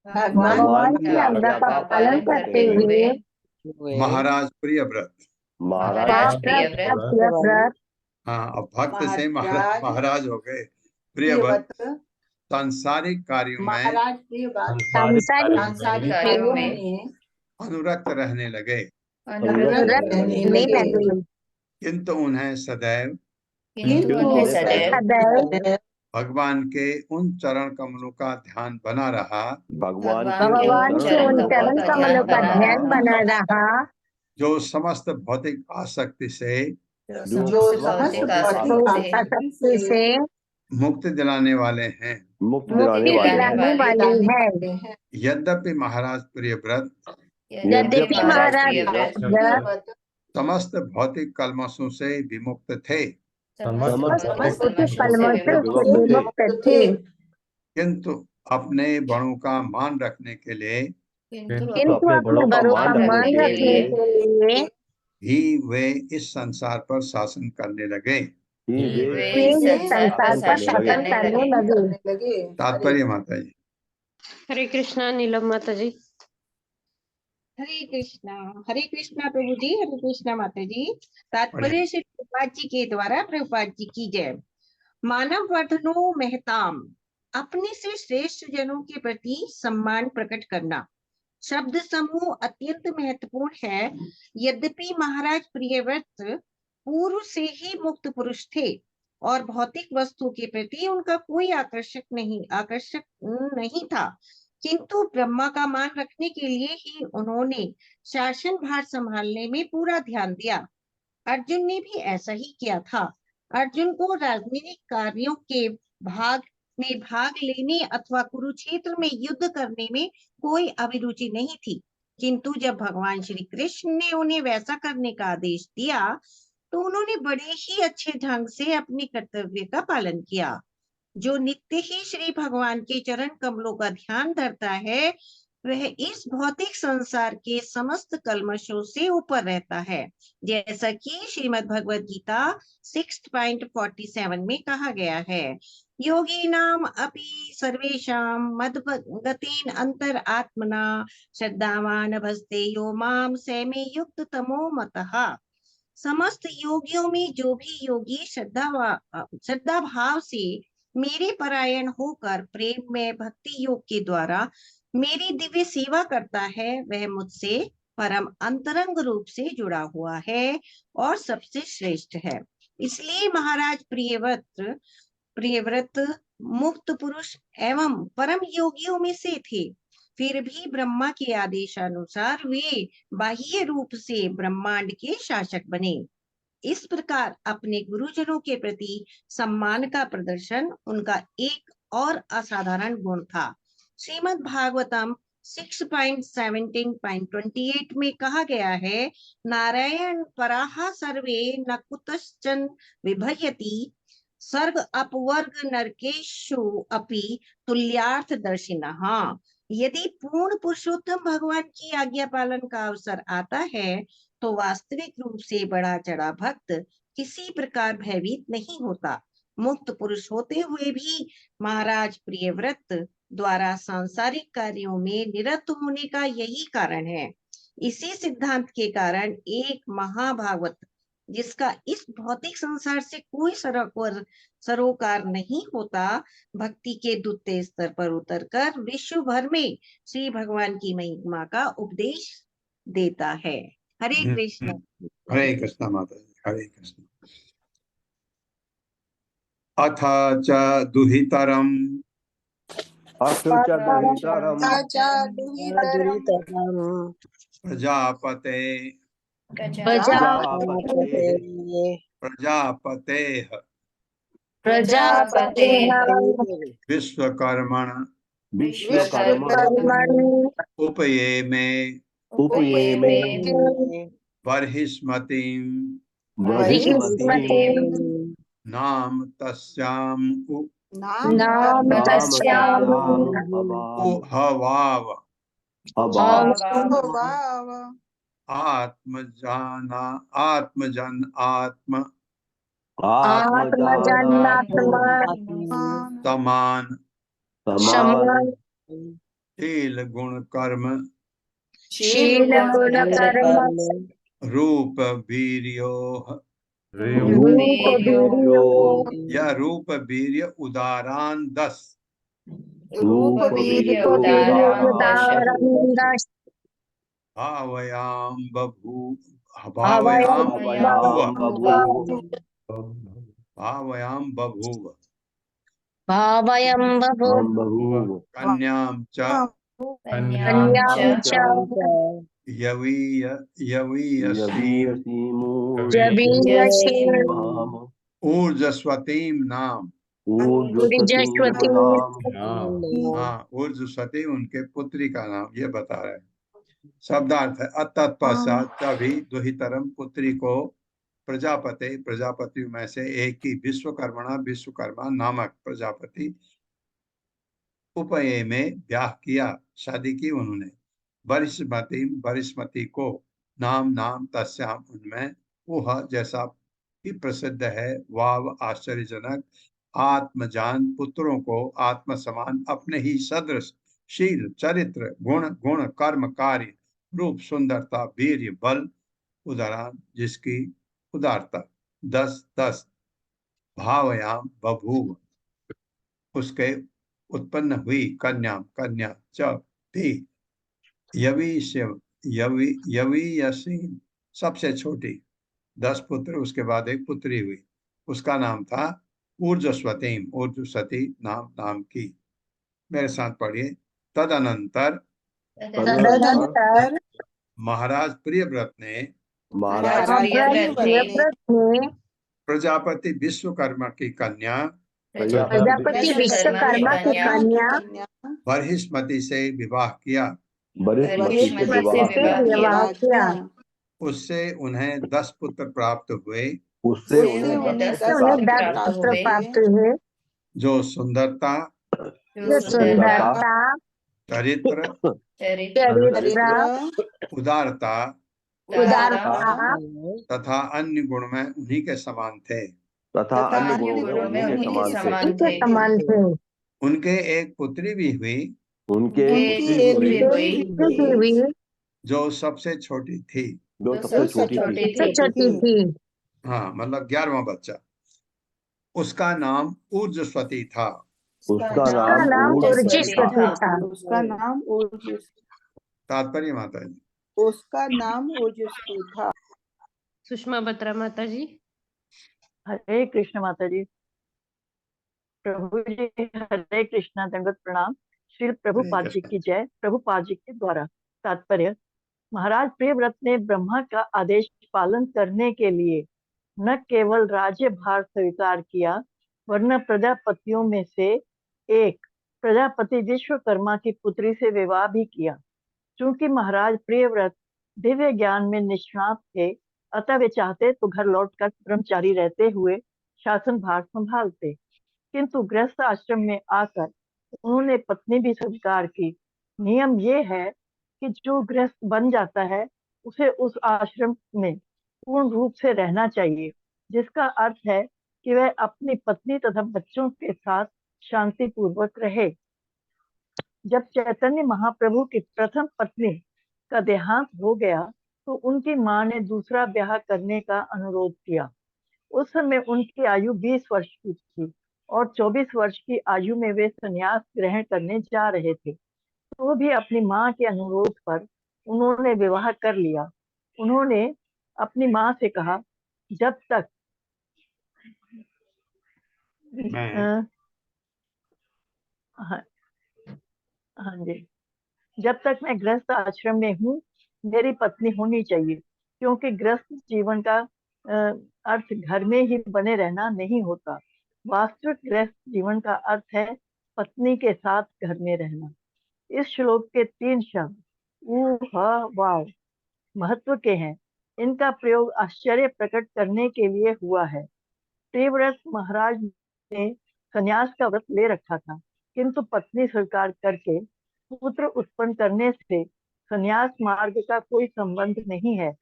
भगवान की आज्ञा का पालन करते हुए महाराज प्रियव्रत हाँ अब भक्त से महाराज हो गए प्रियव्रत सांसारिक कार्यों में अनुरक्त रहने लगे किंतु उन्हें सदैव भगवान के उन चरण कमलों का ध्यान बना रहा भगवान के उन चरण कमलों का ध्यान बना रहा जो समस्त भौतिक आसक्ति से मुक्ति दिलाने वाले हैं। यद्यपि महाराज प्रियव्रत समस्त भौतिक कलमशों से विमुक्त थे किंतु अपने बड़ों का मान रखने के लिए ही वे इस संसार पर शासन करने लगे। ही वे वे वे इस ये संसार पर संसार पर शासन शासन करने करने लगे। लगे। तात्पर्य माता जी। हरे कृष्णा नीलम माता जी। हरे कृष्णा प्रभु जी, हरे कृष्णा माता जी। तात्पर्य श्री प्रभुपाद जी के द्वारा, प्रभुपाद जी की जय। मानव वर्धनो महताम, अपने से श्रेष्ठ जनों के प्रति सम्मान प्रकट करना। शब्द समूह अत्यंत महत्वपूर्ण है। यद्यपि महाराज प्रियव्रत पूर्व से ही मुक्त पुरुष थे और भौतिक वस्तु के प्रति उनका कोई आकर्षक नहीं था, किंतु ब्रह्मा का मान रखने के लिए ही उन्होंने शासन भार संभालने में पूरा ध्यान दिया। अर्जुन ने भी ऐसा ही किया था। अर्जुन को राजनीतिक कार्यों के भाग लेने अथवा कुरुक्षेत्र में युद्ध करने में कोई अभिरुचि नहीं थी, किंतु जब भगवान श्री कृष्ण ने उन्हें वैसा करने का आदेश दिया तो उन्होंने बड़े ही अच्छे ढंग से अपने कर्तव्य का पालन किया। जो नित्य ही श्री भगवान के चरण कमलों का ध्यान धरता है, वह इस भौतिक संसार के समस्त कल्मशों से ऊपर रहता है, जैसा कि श्रीमद् भगवद गीता 6.47 में कहा गया है। योगी नाम अपि सर्वेषां मद्गतेन अंतर आत्मना श्रद्धावान भजते यो माम सैमे युक्त तमो मतः। समस्त योगियों में जो भी योगी श्रद्धा भाव से मेरे परायण होकर प्रेम में भक्ति योग के द्वारा मेरी दिव्य सेवा करता है, वह मुझसे परम अंतरंग रूप से जुड़ा हुआ है और सबसे श्रेष्ठ है। इसलिए महाराज प्रियव्रत मुक्त पुरुष एवं परम योगियों में से थे। फिर भी ब्रह्मा के आदेशानुसार वे बाह्य रूप से ब्रह्मांड के शासक बने। इस प्रकार अपने गुरुजनों के प्रति सम्मान का प्रदर्शन उनका एक और असाधारण गुण था। श्रीमद् भागवतम 6.17.28 में कहा गया है, नारायण पराः सर्वे न कुतश्चन विभयति सर्ग अपवर्ग नरकेषु अपि तुल्यार्थ दर्शिनः। यदि पूर्ण पुरुषोत्तम भगवान की आज्ञा पालन का अवसर आता है तो वास्तविक रूप से बढ़ा चढ़ा भक्त किसी प्रकार भयभीत नहीं होता। मुक्त पुरुष होते हुए भी महाराज प्रियव्रत द्वारा सांसारिक कार्यों में निरत होने का यही कारण है। इसी सिद्धांत के कारण एक महाभागवत, जिसका इस भौतिक संसार से कोई सरोकार नहीं होता, भक्ति के द्वितीय स्तर पर उतरकर विश्व भर में श्री भगवान की महिमा का उपदेश देता है। हरे कृष्ण। हरे कृष्ण माता जी, हरे कृष्ण। अथ च दुहितरम प्रजापते प्रजापते विश्वकर्मण उपयेमे बर्हिष्मतीं नाम तस्याम नाम तस्याम उहवाव आत्मजन समान शील गुण कर्म रूप वीर्यो। यह रूप वीर्य उदारान 10 भावयाम बभूव कन्यां च ऊर्जस्वतीं नाम। ऊर्जस्वती उनके पुत्री का नाम ये बता रहे हैं। शब्दार्थ है, तत्पश्चात तभी दुहितरम पुत्री को प्रजापति में से एक ही विश्वकर्मा नामक प्रजापति उपये में ब्याह किया, शादी की उन्होंने। बरिष्मती को नाम नाम तस्याम उनमें वह जैसा ही प्रसिद्ध है वाव आश्चर्यजनक आत्मजान पुत्रों को आत्म समान अपने ही सदृश शील चरित्र गुण गुण कर्म कार्य रूप सुंदरता वीर्य बल उदाहरण जिसकी उदारता 10 भावयाम बभूव उसके उत्पन्न हुई कन्या कन्या च भी यवी सबसे छोटी 10 पुत्र उसके बाद एक पुत्री हुई उसका नाम था ऊर्जस्वतीम ऊर्जस्वती नाम की। मेरे साथ पढ़िए। तदनंतर तदनंतर महाराज प्रियव्रत ने महाराज प्रियव्रत ने प्रजापति विश्वकर्मा की कन्या प्रजापति विश्वकर्मा की कन्या बरहिष्मति से विवाह किया। बृहस्पति से विवाह किया। उससे उन्हें 10 पुत्र प्राप्त हुए उससे उन्हें उन्हें 10 पुत्र प्राप्त हुए जो सुंदरता जो सुंदरता चरित्र चरित्र उदारता उदारता तथा अन्य गुण में उन्हीं के समान थे। तथा अन्य गुणों में उनके समान थे। उनके समान थे। उनके एक पुत्री भी हुई उनके पुत्री भी हुई जो सबसे छोटी थी। जो सबसे छोटी थी। हाँ, मतलब 11वां बच्चा। उसका नाम ऊर्जस्वती था। उसका नाम ऊर्जस्वती था। उसका नाम ओजस्वी तात्पर्य माता जी उसका नाम ओजस्वी था। सुषमा बत्रा माता जी। हरे कृष्ण माता जी। प्रभु जी हरे कृष्णा दंडवत प्रणाम। श्री प्रभुपाद जी की जय। प्रभुपाद जी के द्वारा तात्पर्य। महाराज प्रियव्रत ने ब्रह्मा का आदेश पालन करने के लिए न केवल राज्य भार स्वीकार किया वरन प्रजापतियों में से एक प्रजापति विश्वकर्मा की पुत्री से विवाह भी किया। चूंकि महाराज प्रियव्रत दिव्य ज्ञान में निष्णात थे अतः वे चाहते तो घर लौटकर ब्रह्मचारी रहते हुए शासन भार संभालते, किंतु गृहस्थ आश्रम में आकर उन्होंने पत्नी भी स्वीकार की। नियम ये है कि जो गृहस्थ बन जाता है उसे उस आश्रम में पूर्ण रूप से रहना चाहिए, जिसका अर्थ है कि वह अपनी पत्नी तथा बच्चों के साथ शांति पूर्वक रहे। जब चैतन्य महाप्रभु की प्रथम पत्नी का देहांत हो गया तो उनकी मां ने दूसरा ब्याह करने का अनुरोध किया। उस समय उनकी आयु 20 वर्ष की थी और 24 वर्ष की आयु में वे संन्यास ग्रहण करने जा रहे थे। तो भी अपनी मां के अनुरोध पर उन्होंने विवाह कर लिया। उन्होंने अपनी मां से कहा, जब तक हाँ जी, जब तक मैं गृहस्थ आश्रम में हूँ मेरी पत्नी होनी चाहिए, क्योंकि गृहस्थ जीवन का अर्थ घर में ही बने रहना नहीं होता। वास्तविक गृहस्थ जीवन का अर्थ है पत्नी के साथ घर में रहना। इस श्लोक के 3 शब्द ऊ ह वाव महत्व के हैं। इनका प्रयोग आश्चर्य प्रकट करने के लिए हुआ है। प्रियव्रत महाराज ने संन्यास का व्रत ले रखा था, किंतु पत्नी स्वीकार करके पुत्र उत्पन्न करने से संन्यास मार्ग का कोई संबंध नहीं है।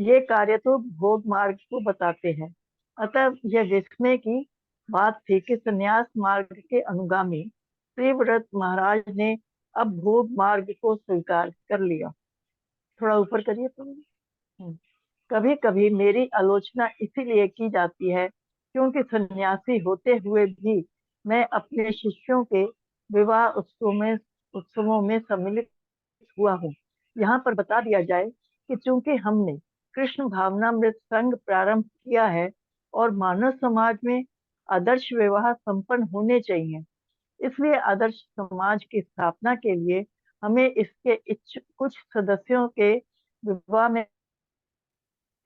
ये कार्य तो भोग मार्ग को बताते हैं। अतः यह विस्मय की बात थी कि संन्यास मार्ग के अनुगामी प्रियव्रत महाराज ने अब भोग मार्ग को स्वीकार कर लिया। थोड़ा ऊपर करिए तो। कभी कभी मेरी आलोचना इसीलिए की जाती है क्योंकि सन्यासी होते हुए भी मैं अपने शिष्यों के विवाह उत्सवों में सम्मिलित हुआ हूँ। यहाँ पर बता दिया जाए कि चूंकि हमने कृष्ण भावनामृत संघ प्रारंभ किया है और मानव समाज में आदर्श विवाह संपन्न होने चाहिए, इसलिए आदर्श समाज की स्थापना के लिए हमें इसके कुछ सदस्यों के विवाह में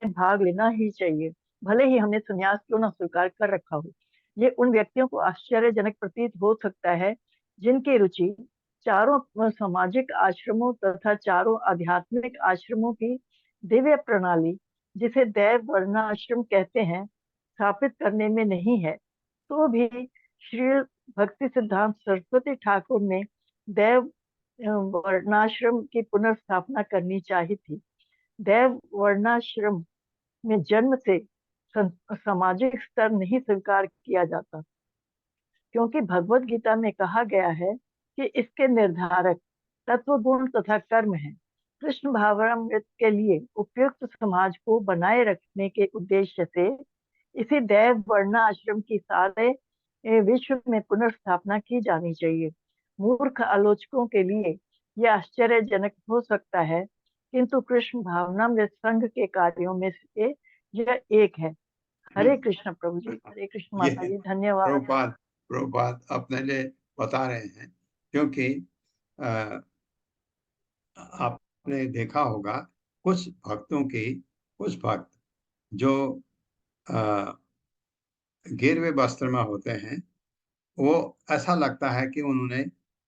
भाग लेना ही चाहिए, भले ही हमने संन्यास क्यों न स्वीकार कर रखा हो। ये उन व्यक्तियों को आश्चर्यजनक प्रतीत हो सकता है जिनकी रुचि चारों सामाजिक आश्रमों तथा चारों आध्यात्मिक आश्रमों की दिव्य प्रणाली, जिसे दैव वर्णाश्रम कहते हैं, स्थापित करने में नहीं है। तो भी श्री भक्ति सिद्धांत सरस्वती ठाकुर ने दैव वर्णाश्रम की पुनर्स्थापना करनी चाहिए थी। दैव वर्णाश्रम में जन्म से सामाजिक स्तर नहीं स्वीकार किया जाता, क्योंकि भगवत गीता में कहा गया है कि इसके निर्धारक तत्व, गुण तथा कर्म है। कृष्ण भावनामृत के लिए उपयुक्त समाज को बनाए रखने के उद्देश्य से इसी दैव वर्ण आश्रम की सारे विश्व में पुनर्स्थापना की जानी चाहिए। मूर्ख आलोचकों के लिए यह आश्चर्यजनक हो सकता है, किंतु कृष्ण भावनामृत संघ के कार्यों में से यह एक है। हरे कृष्ण प्रभु जी, हरे कृष्ण ये माता जी, धन्यवाद। प्रभुपाद अपने लिए बता रहे हैं, क्योंकि आपने देखा होगा कुछ भक्त जो गिरवे वस्त्र में होते हैं, वो ऐसा लगता है कि उन्होंने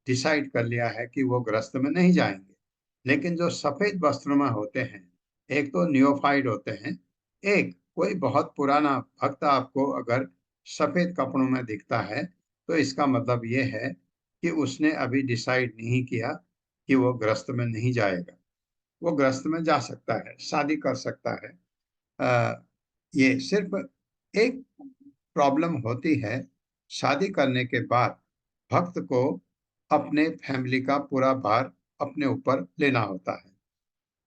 डिसाइड कर लिया है कि वो ग्रस्त में नहीं जाएंगे। लेकिन जो सफेद वस्त्रों में होते हैं, एक तो नियोफाइट होते हैं, एक कोई बहुत पुराना भक्त आपको अगर सफेद कपड़ों में दिखता है तो इसका मतलब ये है कि उसने अभी डिसाइड नहीं किया कि वो ग्रस्त में नहीं जाएगा। वो ग्रस्त में जा सकता है, शादी कर सकता है। ये सिर्फ एक प्रॉब्लम होती है, शादी करने के बाद भक्त को अपने फैमिली का पूरा भार अपने ऊपर लेना होता है।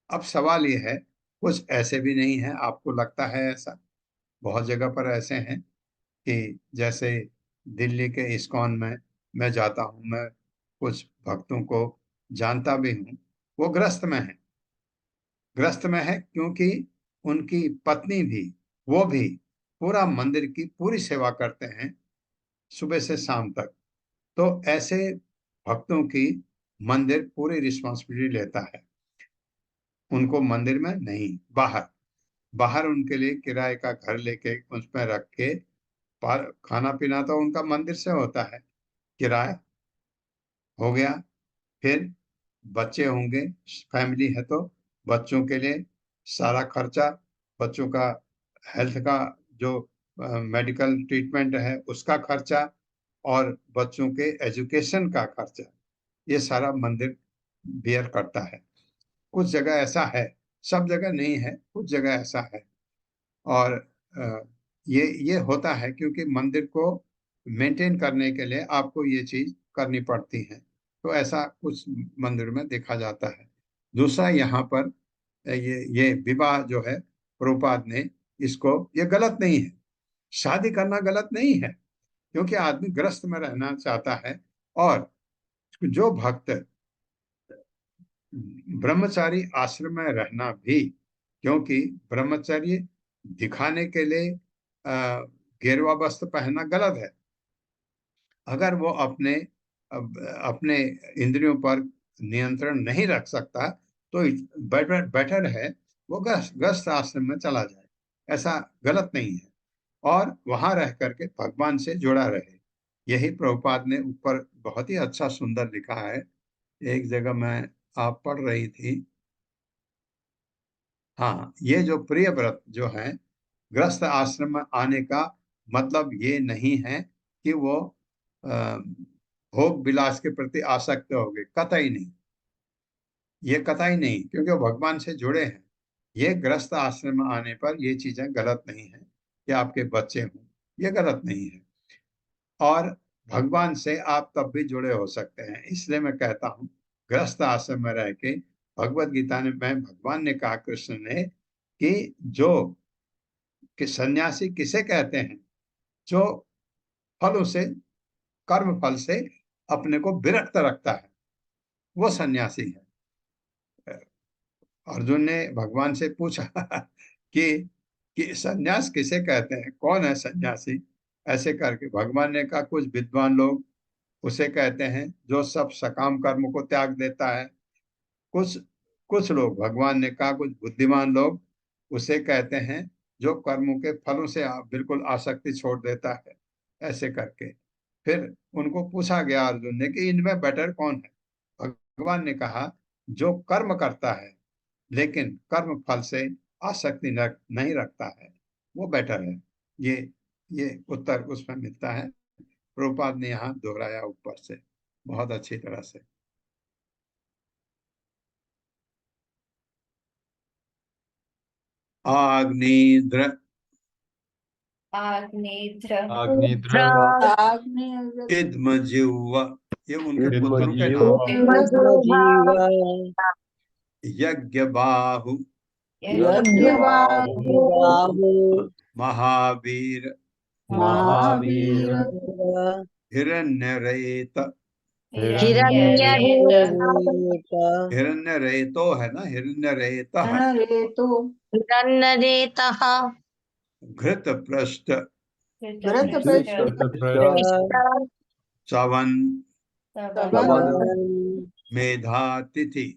अब सवाल ये है, कुछ ऐसे भी नहीं है, आपको लगता है ऐसा? बहुत जगह पर ऐसे हैं कि जैसे दिल्ली के इस्कॉन में मैं जाता हूँ, मैं कुछ भक्तों को जानता भी हूँ, वो ग्रस्त में है क्योंकि उनकी पत्नी भी, वो भी पूरा मंदिर की पूरी सेवा करते हैं सुबह से शाम तक। तो ऐसे भक्तों की मंदिर पूरी रिस्पॉन्सिबिलिटी लेता है। उनको मंदिर में नहीं, बाहर उनके लिए किराए का घर लेके उसमें रख के, खाना पीना तो उनका मंदिर से होता है, किराया हो गया। फिर बच्चे होंगे, फैमिली है तो बच्चों के लिए सारा खर्चा, बच्चों का हेल्थ का जो मेडिकल ट्रीटमेंट है उसका खर्चा, और बच्चों के एजुकेशन का खर्चा, ये सारा मंदिर बेयर करता है। कुछ जगह ऐसा है, सब जगह नहीं है, कुछ जगह ऐसा है। और ये होता है क्योंकि मंदिर को मेंटेन करने के लिए आपको ये चीज करनी पड़ती है। तो ऐसा कुछ मंदिर में देखा जाता है। दूसरा, यहाँ पर ये विवाह जो है, प्रभुपाद ने इसको, ये गलत नहीं है, शादी करना गलत नहीं है, क्योंकि आदमी ग्रस्त में रहना चाहता है। और जो भक्त ब्रह्मचारी आश्रम में रहना भी, क्योंकि ब्रह्मचर्य दिखाने के लिए गेरुआ वस्त्र पहनना गलत है। अगर वो अपने इंद्रियों पर नियंत्रण नहीं रख सकता तो बेटर है वो गृहस्थ आश्रम में चला जाए, ऐसा गलत नहीं है। और वहां रह करके भगवान से जुड़ा रहे। यही प्रभुपाद ने ऊपर बहुत ही अच्छा सुंदर लिखा है। एक जगह मैं, आप पढ़ रही थी, हाँ, ये जो प्रिय व्रत जो है, गृहस्थ आश्रम में आने का मतलब ये नहीं है कि वो भोग विलास के प्रति आसक्त हो गए, कतई नहीं, ये कतई नहीं, क्योंकि वो भगवान से जुड़े हैं। ये गृहस्थ आश्रम में आने पर ये चीजें गलत नहीं है कि आपके बच्चे हों, ये गलत नहीं है। और भगवान से आप तब भी जुड़े हो सकते हैं। इसलिए मैं कहता हूँ, गृहस्थ आश्रम में रह के, भगवत गीता में भगवान ने कहा, कृष्ण ने, कि कि सन्यासी किसे कहते हैं? जो फलों से, कर्म फल से अपने को विरक्त रखता है, वो सन्यासी है। अर्जुन ने भगवान से पूछा कि सन्यास किसे कहते हैं, कौन है सन्यासी? ऐसे करके भगवान ने कहा, कुछ विद्वान लोग उसे कहते हैं जो सब सकाम कर्म को त्याग देता है। कुछ कुछ लोग, भगवान ने कहा, कुछ बुद्धिमान लोग उसे कहते हैं जो कर्मों के फलों से बिल्कुल आसक्ति छोड़ देता है। ऐसे करके फिर उनको पूछा गया अर्जुन ने कि इनमें बेटर कौन है? भगवान ने कहा, जो कर्म करता है लेकिन कर्म फल से आसक्ति नहीं रखता है, वो बेटर है। ये उत्तर उसमें मिलता है। प्रभुपाद ने यहाँ दोहराया ऊपर से बहुत अच्छी तरह से। आग्नेद्र आग्नेत्र इद्मजिह्व, ये उनके पुत्रों के इद्मजिह्व, नाम हैं। यज्ञबाहु महावीर हिरण्यरेत, हिरण्यरेतो है ना, हिरण्यरेतः, घृतपृष्ठ चवन मेधातिथि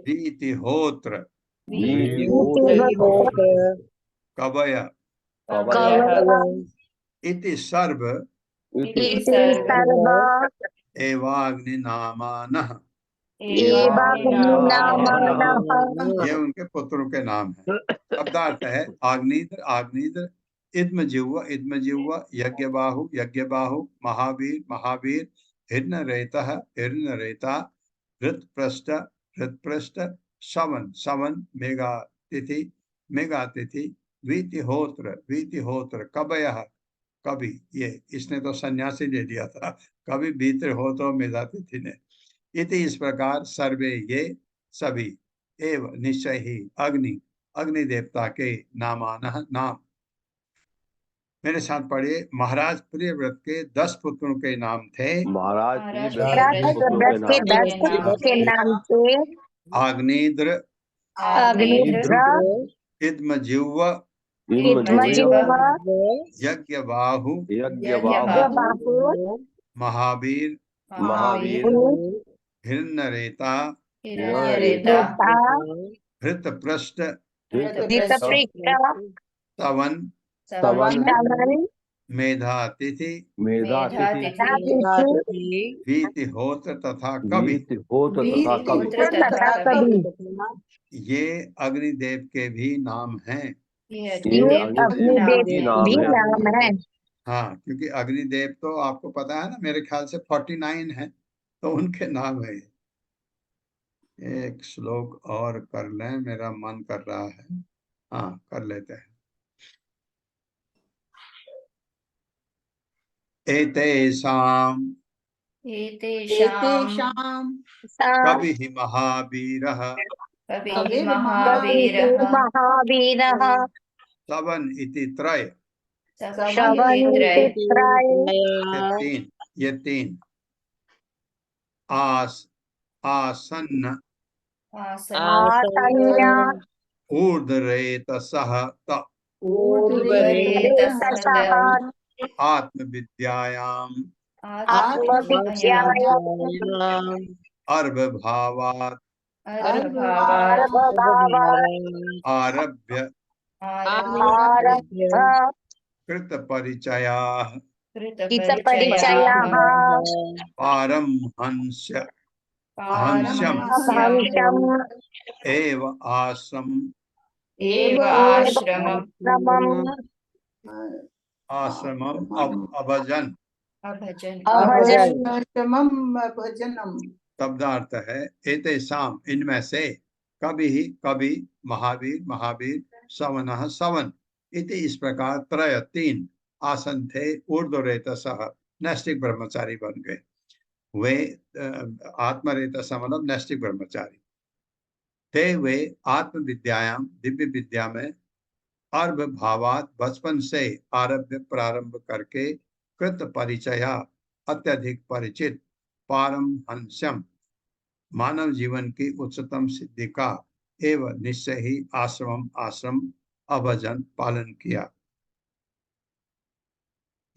वीतिहोत्र कवय इति सर्व एवाग्निनामानः, ये उनके पुत्रों के नाम हैं। शब्दार्थ है आग्नेद्र आग्नेद्र, इद्मजिह्व इद्मजिह्व, यज्ञबाहु यज्ञबाहु, महावीर महावीर, हिरण्यरेतः हिरण्यरेता, हृतपृष्ठ हृतपृष्ठ, शवन शवन, मेघातिथि मेघातिथि, वीतिहोत्र वीतिहोत्र, कवयः कवि, ये इसने तो सन्यासी दे दिया था, कवि भीतर हो तो मेधातिथि ने। इति इस प्रकार सर्वे ये सभी, एव निश्चय ही, अग्नि अग्नि देवता के नामानः नाम। मेरे साथ पढ़िए। महाराज प्रियव्रत के 10 पुत्रों के नाम थे। महाराज प्रियव्रत के 10 पुत्रों के नाम थे आग्नेद्र अग्निद्र, इद्मजिह्व यज्ञबाहु महावीर हिरण्यरेता हृतपृष्ठ सवन मेधातिथि वीतिहोत्र तथा कवि, ये अग्निदेव के भी नाम हैं। अग्निदेव भी नाम है। हाँ, क्योंकि अग्निदेव तो आपको पता है ना, मेरे ख्याल से 49 है, तो उनके नाम है। एक श्लोक और कर लें, मेरा मन कर रहा है। हाँ, कर लेते हैं। एतेषाम् कविः महावीरः सवन इति त्रय, ये तीन आसन्न ऊर्ध्वरेतसः त आत्मविद्यायाम् अर्भभावात् आरभ्य कृतपरिचयाः पारमहंस्य एव आश्रमम् अभजन। शब्दार्थ है एतेषाम, इनमें से, कवि ही कवि, महावीर महावीर, सवनः सवन, इति इस प्रकार त्रय तीन, आसन थे, ऊर्ध्वरेतसः नैष्ठिक ब्रह्मचारी बन गए। वे आत्मरेतसः मतलब नैष्ठिक ब्रह्मचारी थे। वे आत्म विद्यायाम, दिव्य विद्या में, अर्भ भावात, बचपन से आरभ्य प्रारंभ करके, कृत परिचया अत्यधिक परिचित, पारमहंस्यम मानव जीवन की उच्चतम सिद्धि का, एवं निश्चय ही आश्रम आश्रम अभजन पालन किया।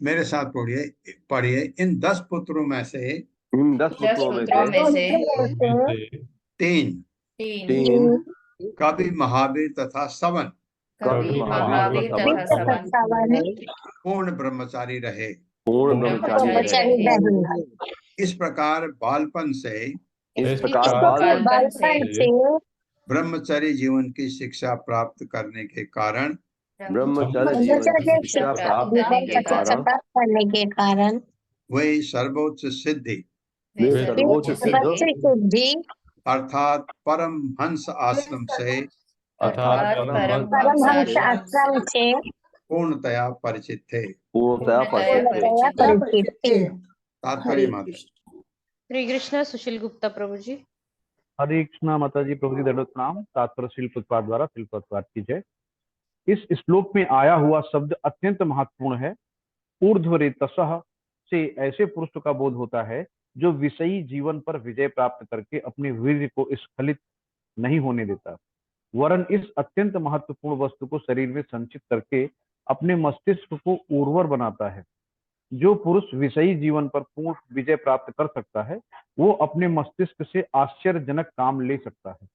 मेरे साथ पढ़िए। इन 10 पुत्रों में से तीन कवि महावीर तथा सवन पूर्ण ब्रह्मचारी रहे। इस प्रकार बालपन से ब्रह्मचर्य जीवन की शिक्षा प्राप्त करने के कारण वे सर्वोच्च सिद्धि अर्थात परमहंस आश्रम से अर्थात परमहंस आश्रम से पूर्णतया परिचित थे। पूर्णतया परिचित थे। परिचित थे। तात्पर्य हरे माता। कृष्ण। हरे कृष्णा। सुशील गुप्ता प्रभु जी। हरे कृष्णा माता जी, प्रभु जी दंडवत प्रणाम। तात्पर्य श्रील प्रभुपाद द्वारा श्रील प्रभुपाद की जय। इस श्लोक में आया हुआ शब्द अत्यंत महत्वपूर्ण है। ऊर्ध्वरेतसः से ऐसे पुरुष का बोध होता है जो विषयी जीवन पर विजय प्राप्त करके अपने वीर्य को स्खलित नहीं होने देता, वरन इस अत्यंत महत्वपूर्ण वस्तु को शरीर में संचित करके अपने मस्तिष्क को उर्वर बनाता है। जो पुरुष विषयी जीवन पर पूर्ण विजय प्राप्त कर सकता है वो अपने मस्तिष्क से आश्चर्यजनक काम ले सकता है,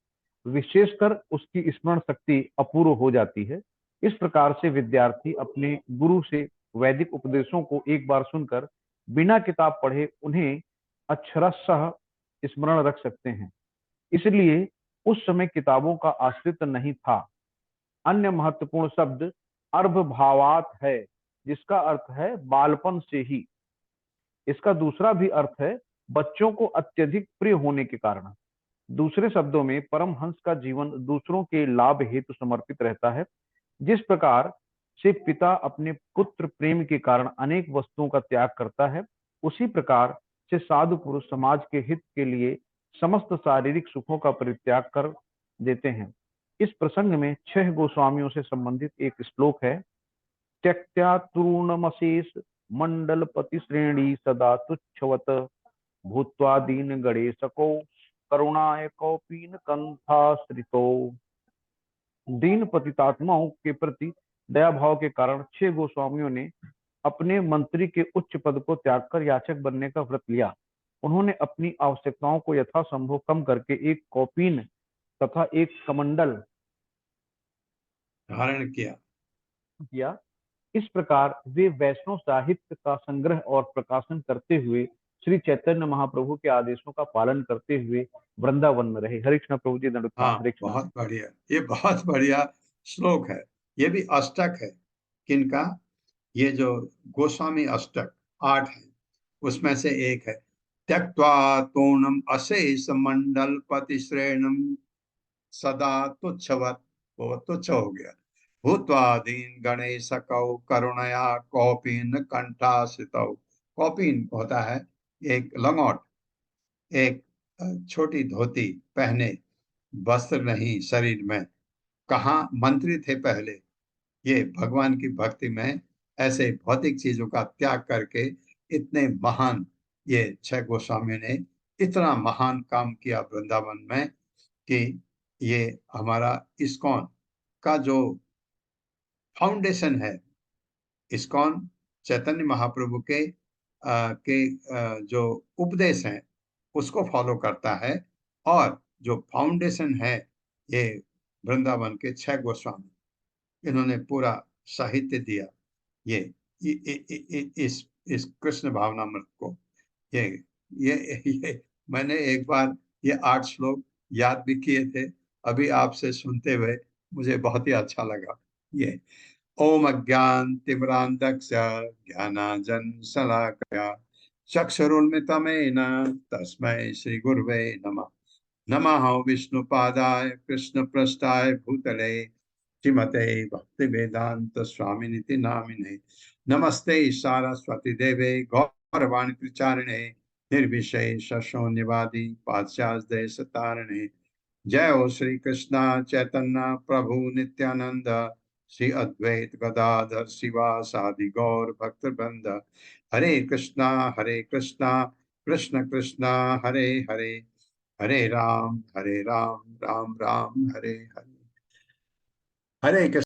विशेषकर उसकी स्मरण शक्ति अपूर्व हो जाती है। इस प्रकार से विद्यार्थी अपने गुरु से वैदिक उपदेशों को एक बार सुनकर बिना किताब पढ़े उन्हें अक्षरशः स्मरण रख सकते हैं। इसलिए उस समय किताबों का आश्रित नहीं था। अन्य महत्वपूर्ण शब्द अर्भभावात है, जिसका अर्थ है बालपन से ही। इसका दूसरा भी अर्थ है बच्चों को अत्यधिक प्रिय होने के कारण। दूसरे शब्दों में परमहंस का जीवन दूसरों के लाभ हेतु समर्पित रहता है। जिस प्रकार से पिता अपने पुत्र प्रेम के कारण अनेक वस्तुओं का त्याग करता है, उसी प्रकार से साधु पुरुष समाज के हित के लिए समस्त शारीरिक सुखों का परित्याग कर देते हैं। इस प्रसंग में 6 गोस्वामियों से संबंधित एक श्लोक है। त्यक्त्या तूर्णमशेष मंडलपति श्रेणी सदा तुच्छवत भूत्वा दीन गणेशको करुणाय कौपीन कंथाश्रितो। दीन पतितात्माओं के प्रति दया भाव के कारण 6 गोस्वामियों ने अपने मंत्री के उच्च पद को त्याग कर याचक बनने का व्रत लिया। उन्होंने अपनी आवश्यकताओं को यथासंभव कम करके एक कौपीन तथा एक कमंडल धारण किया। इस प्रकार वे वैष्णव साहित्य का संग्रह और प्रकाशन करते हुए श्री चैतन्य महाप्रभु के आदेशों का पालन करते हुए वृंदावन में रहे। हरे कृष्ण प्रभु जी दंडवत प्रणाम। हरे कृष्ण। बहुत बढ़िया, ये बहुत बढ़िया श्लोक है। ये भी अष्टक है। किनका? ये जो गोस्वामी अष्टक 8 है उसमें से एक है। त्यक्त्वा तूर्णम अशेष मंडल पति श्रेणम सदा तुच्छवत, वो तुच्छ हो गया। भूत्वा दीन गणेश कौ करुणया कौपीन कंठासितौ। कौपीन होता है एक लंगोट, एक छोटी धोती पहने, वस्त्र नहीं शरीर में। कहाँ मंत्री थे पहले। ये भगवान की भक्ति में ऐसे भौतिक चीजों का त्याग करके इतने महान, ये 6 गोस्वामी ने इतना महान काम किया वृंदावन में कि ये हमारा इस्कॉन का जो फाउंडेशन है, इस्कॉन चैतन्य महाप्रभु के जो उपदेश हैं उसको फॉलो करता है। और जो फाउंडेशन है ये वृंदावन के 6 गोस्वामी, इन्होंने पूरा साहित्य दिया। इस कृष्ण भावनामृत को ये मैंने एक बार ये 8 श्लोक याद भी किए थे, अभी आपसे सुनते हुए मुझे बहुत ही अच्छा लगा। ये ओम अज्ञानतिमिरान्धस्य ज्ञानाञ्जन शलाकया चक्षुरुन्मिलितं तस्मै श्री गुरुवे नमः। नमः विष्णुपादाय कृष्णपृष्ठाय भूतले श्रीमते भक्तिवेदांत स्वामिनिति नामिने। नमस्ते सारस्वती देवे गौरवाणी प्रचारिणे निर्विशेष शून्यवादी पाश्चात्य देश तारिणे। जय हो श्री कृष्णा चैतन्य प्रभु नित्यानंद श्री अद्वैत गदाधर शिवासादि गौर भक्त वृंद। हरे कृष्णा कृष्ण कृष्णा हरे हरे, हरे राम राम राम हरे हरे। हरे कृष्ण।